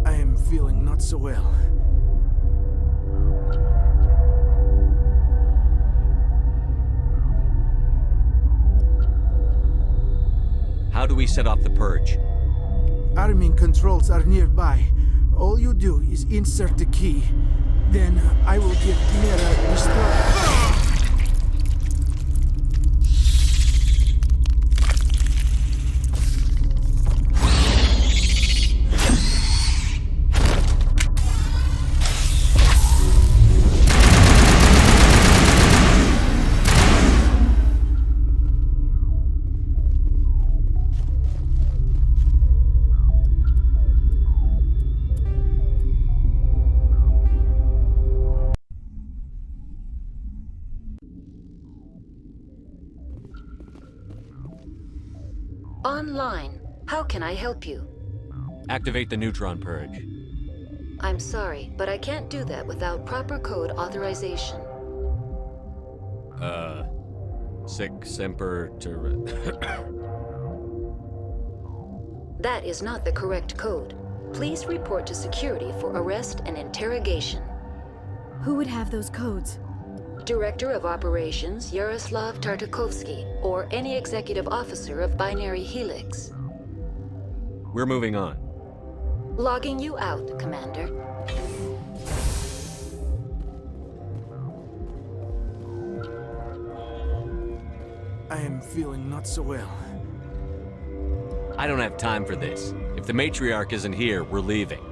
I am feeling not so well. How do we set off the purge? Arming controls are nearby. All you do is insert the key. Then I will give Mira the start. Online. How can I help you? Activate the neutron purge. I'm sorry, but I can't do that without proper code authorization. Sic semper That is not the correct code. Please report to security for arrest and interrogation. Who would have those codes? Director of Operations Yaroslav Tartakovsky, or any executive officer of Binary Helix. We're moving on. Logging you out, Commander. I am feeling not so well. I don't have time for this. If the matriarch isn't here, we're leaving.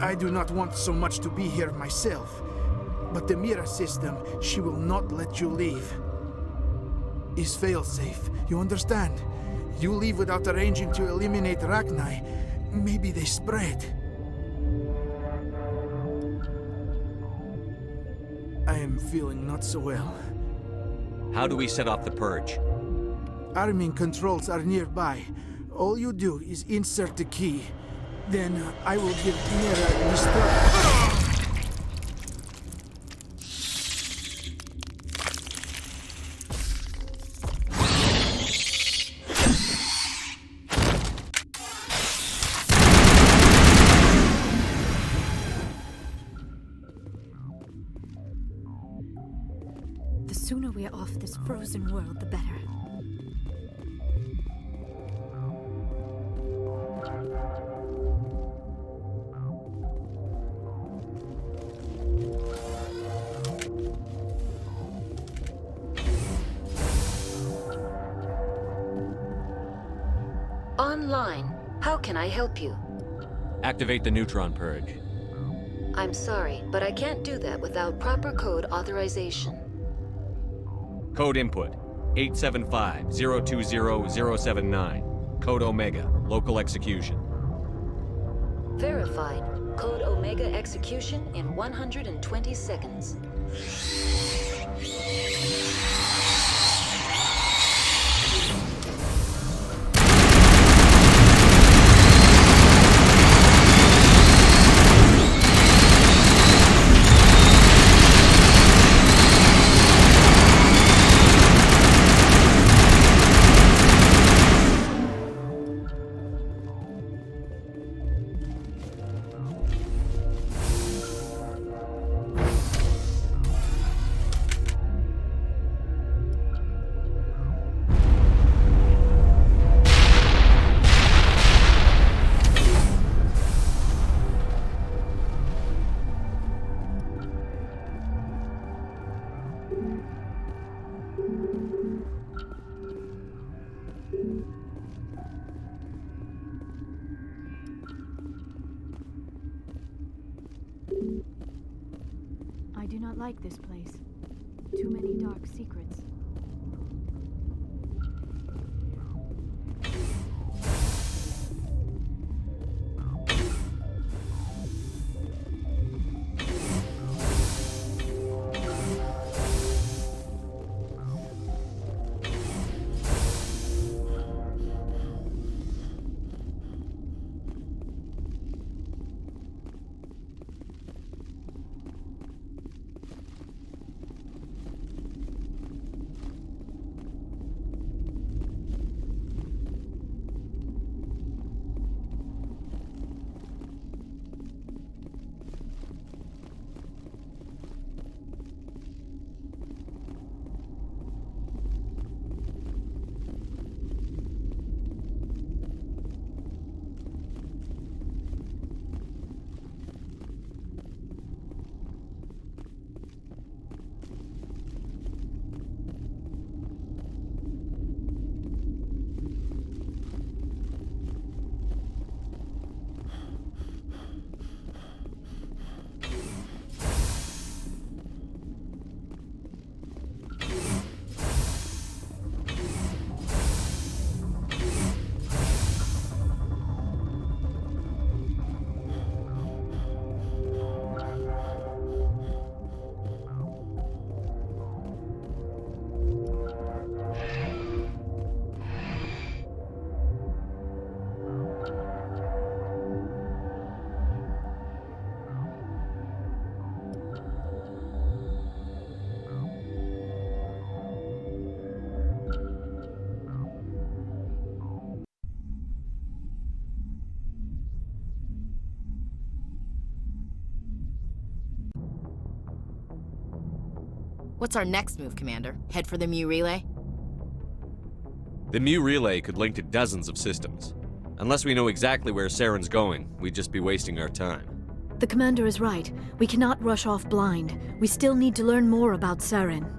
I do not want so much to be here myself. But the Mira system, she will not let you leave. Is failsafe, you understand? You leave without arranging to eliminate Rachni, maybe they spread. I am feeling not so well. How do we set off the purge? Arming controls are nearby. All you do is insert the key. Then I will give Mira the start. The sooner we are off this frozen world, the better. How can I help you? Activate the neutron purge. I'm sorry, but I can't do that without proper code authorization. Code input 875-020-079. Code Omega. Local execution. Verified. Code Omega execution in 120 seconds. I do not like this place. Too many dark secrets. What's our next move, Commander? Head for the Mu relay? The Mu relay could link to dozens of systems. Unless we know exactly where Saren's going, we'd just be wasting our time. The commander is right. We cannot rush off blind. We still need to learn more about Saren.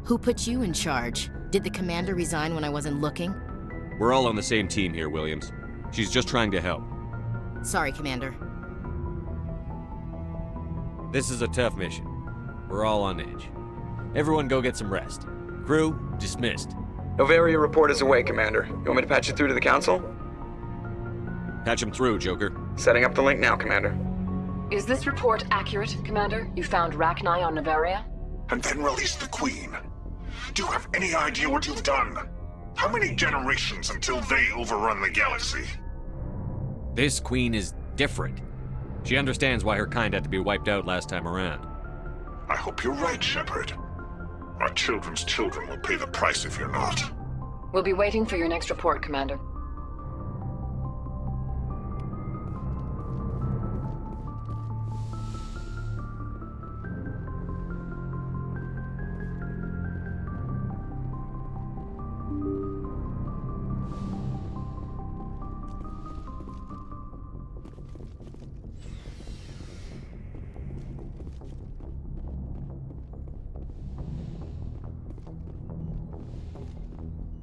Who put you in charge? Did the commander resign when I wasn't looking? We're all on the same team here, Williams. She's just trying to help. Sorry, Commander. This is a tough mission. We're all on edge. Everyone go get some rest. Crew, dismissed. Novaria report is away, Commander. You want me to patch you through to the Council? Patch him through, Joker. Setting up the link now, Commander. Is this report accurate, Commander? You found Rachni on Novaria? And then released the Queen. Do you have any idea what you've done? How many generations until they overrun the galaxy? This Queen is different. She understands why her kind had to be wiped out last time around. I hope you're right, Shepard. Our children's children will pay the price if you're not. We'll be waiting for your next report, Commander.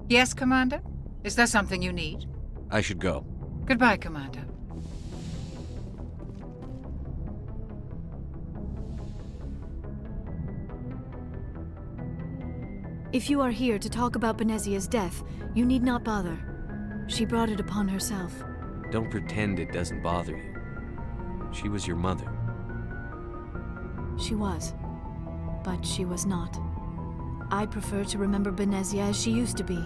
Yes, Commander? Is there something you need? I should go. Goodbye, Commander. If you are here to talk about Benezia's death, you need not bother. She brought it upon herself. Don't pretend it doesn't bother you. She was your mother. She was. But she was not. I prefer to remember Benezia as she used to be,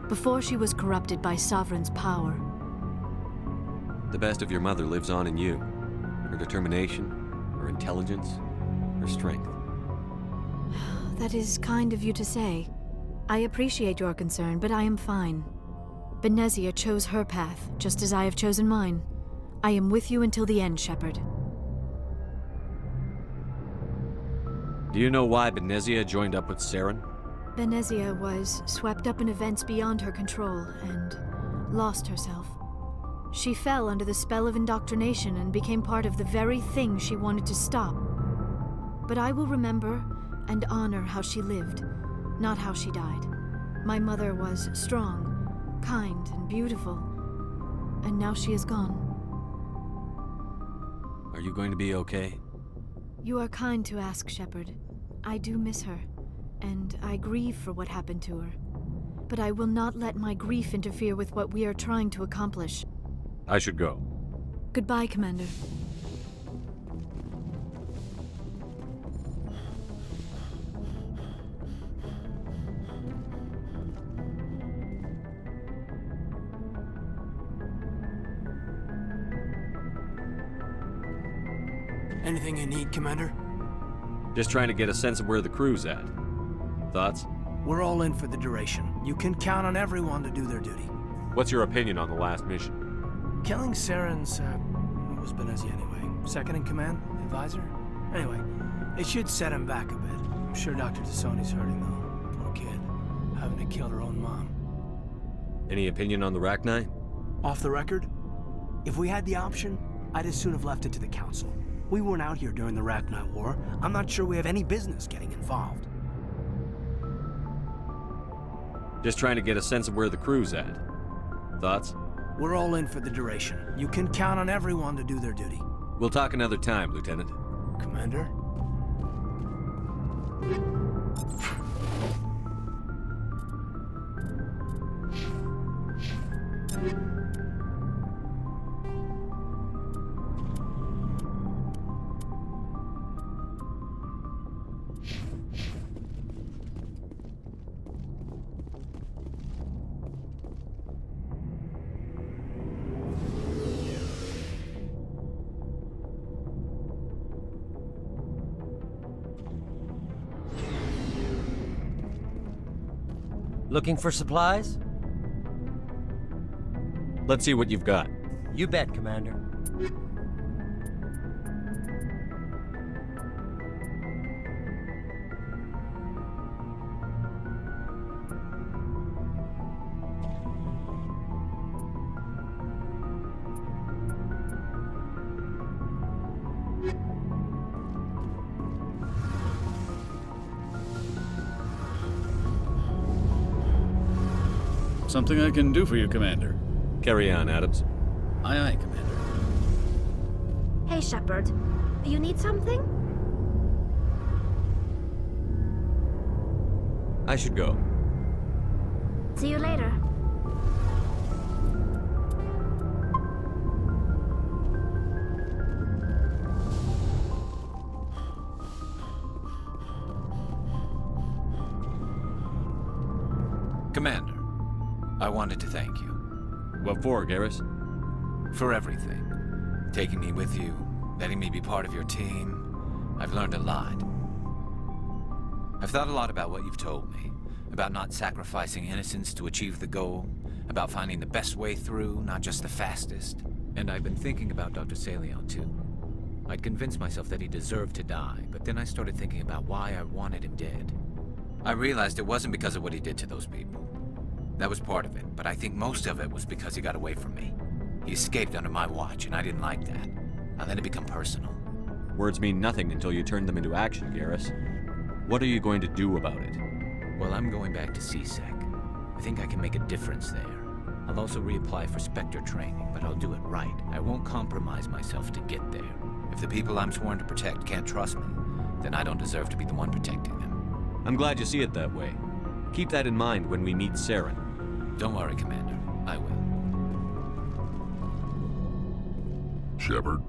before she was corrupted by Sovereign's power. The best of your mother lives on in you. Her determination, her intelligence, her strength. That is kind of you to say. I appreciate your concern, but I am fine. Benezia chose her path, just as I have chosen mine. I am with you until the end, Shepard. Do you know why Benezia joined up with Saren? Benezia was swept up in events beyond her control and lost herself. She fell under the spell of indoctrination and became part of the very thing she wanted to stop. But I will remember and honor how she lived, not how she died. My mother was strong, kind, and beautiful, and now she is gone. Are you going to be okay? You are kind to ask, Shepard. I do miss her, and I grieve for what happened to her. But I will not let my grief interfere with what we are trying to accomplish. I should go. Goodbye, Commander. Anything you need, Commander? Just trying to get a sense of where the crew's at. Thoughts? We're all in for the duration. You can count on everyone to do their duty. What's your opinion on the last mission? Killing Saren's, what was Benezia anyway? Second in command? Advisor? Anyway, it should set him back a bit. I'm sure Dr. Tassoni's hurting, though. Poor kid. Having to kill her own mom. Any opinion on the Rachni? Off the record? If we had the option, I'd as soon have left it to the Council. We weren't out here during the Rachni War. I'm not sure we have any business getting involved. Just trying to get a sense of where the crew's at. Thoughts? We're all in for the duration. You can count on everyone to do their duty. We'll talk another time, Lieutenant. Commander? Looking for supplies? Let's see what you've got. You bet, Commander. Something I can do for you, Commander. Carry on, Adams. Aye, aye, Commander. Hey, Shepard. You need something? I should go. See you later. Commander, I wanted to thank you. What for, Garrus? For everything. Taking me with you, letting me be part of your team. I've learned a lot. I've thought a lot about what you've told me. About not sacrificing innocence to achieve the goal. About finding the best way through, not just the fastest. And I've been thinking about Dr. Salion, too. I'd convinced myself that he deserved to die, but then I started thinking about why I wanted him dead. I realized it wasn't because of what he did to those people. That was part of it, but I think most of it was because he got away from me. He escaped under my watch, and I didn't like that. I let it become personal. Words mean nothing until you turn them into action, Garrus. What are you going to do about it? Well, I'm going back to CSEC. I think I can make a difference there. I'll also reapply for Spectre training, but I'll do it right. I won't compromise myself to get there. If the people I'm sworn to protect can't trust me, then I don't deserve to be the one protecting them. I'm glad you see it that way. Keep that in mind when we meet Saren. Don't worry, Commander. I will. Shepard?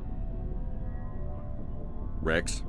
Rex?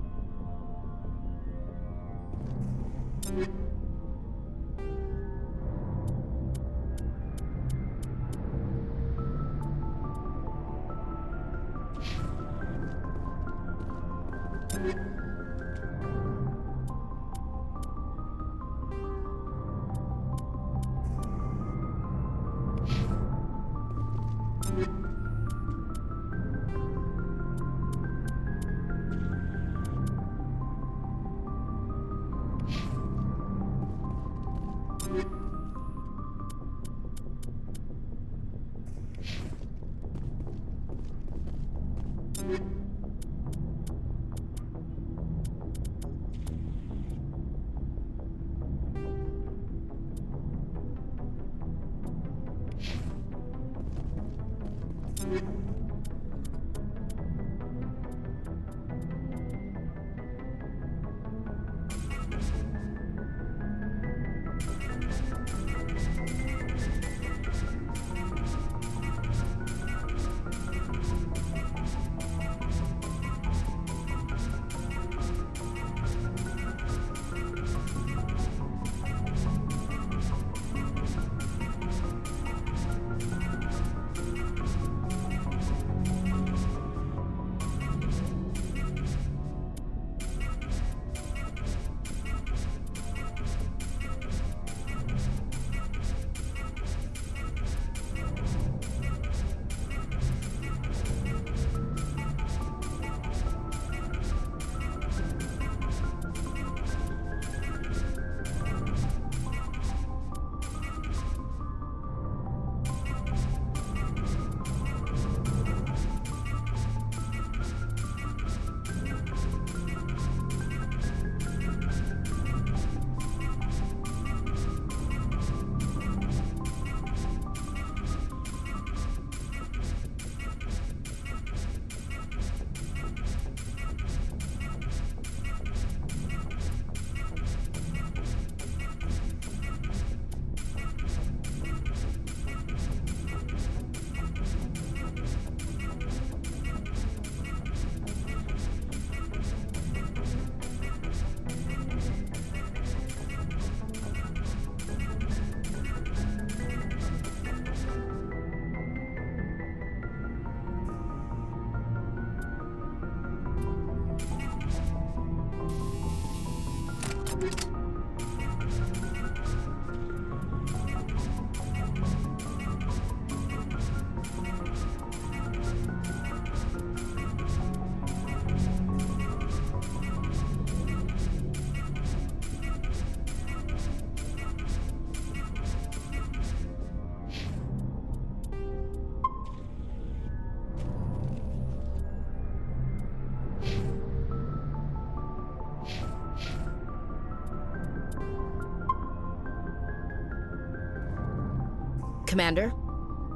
Commander?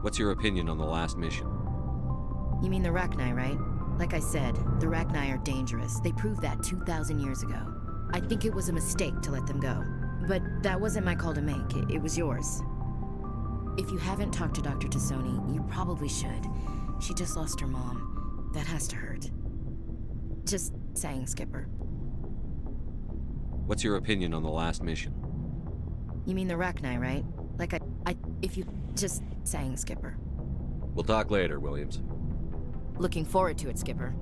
What's your opinion on the last mission? You mean the Rachni, right? Like I said, the Rachni are dangerous. They proved that 2,000 years ago. I think it was a mistake to let them go. But that wasn't my call to make. It was yours. If you haven't talked to Dr. Tassoni, you probably should. She just lost her mom. That has to hurt. Just saying, Skipper. What's your opinion on the last mission? You mean the Rachni, right? Like if you just saying, Skipper. We'll talk later, Williams. Looking forward to it, Skipper.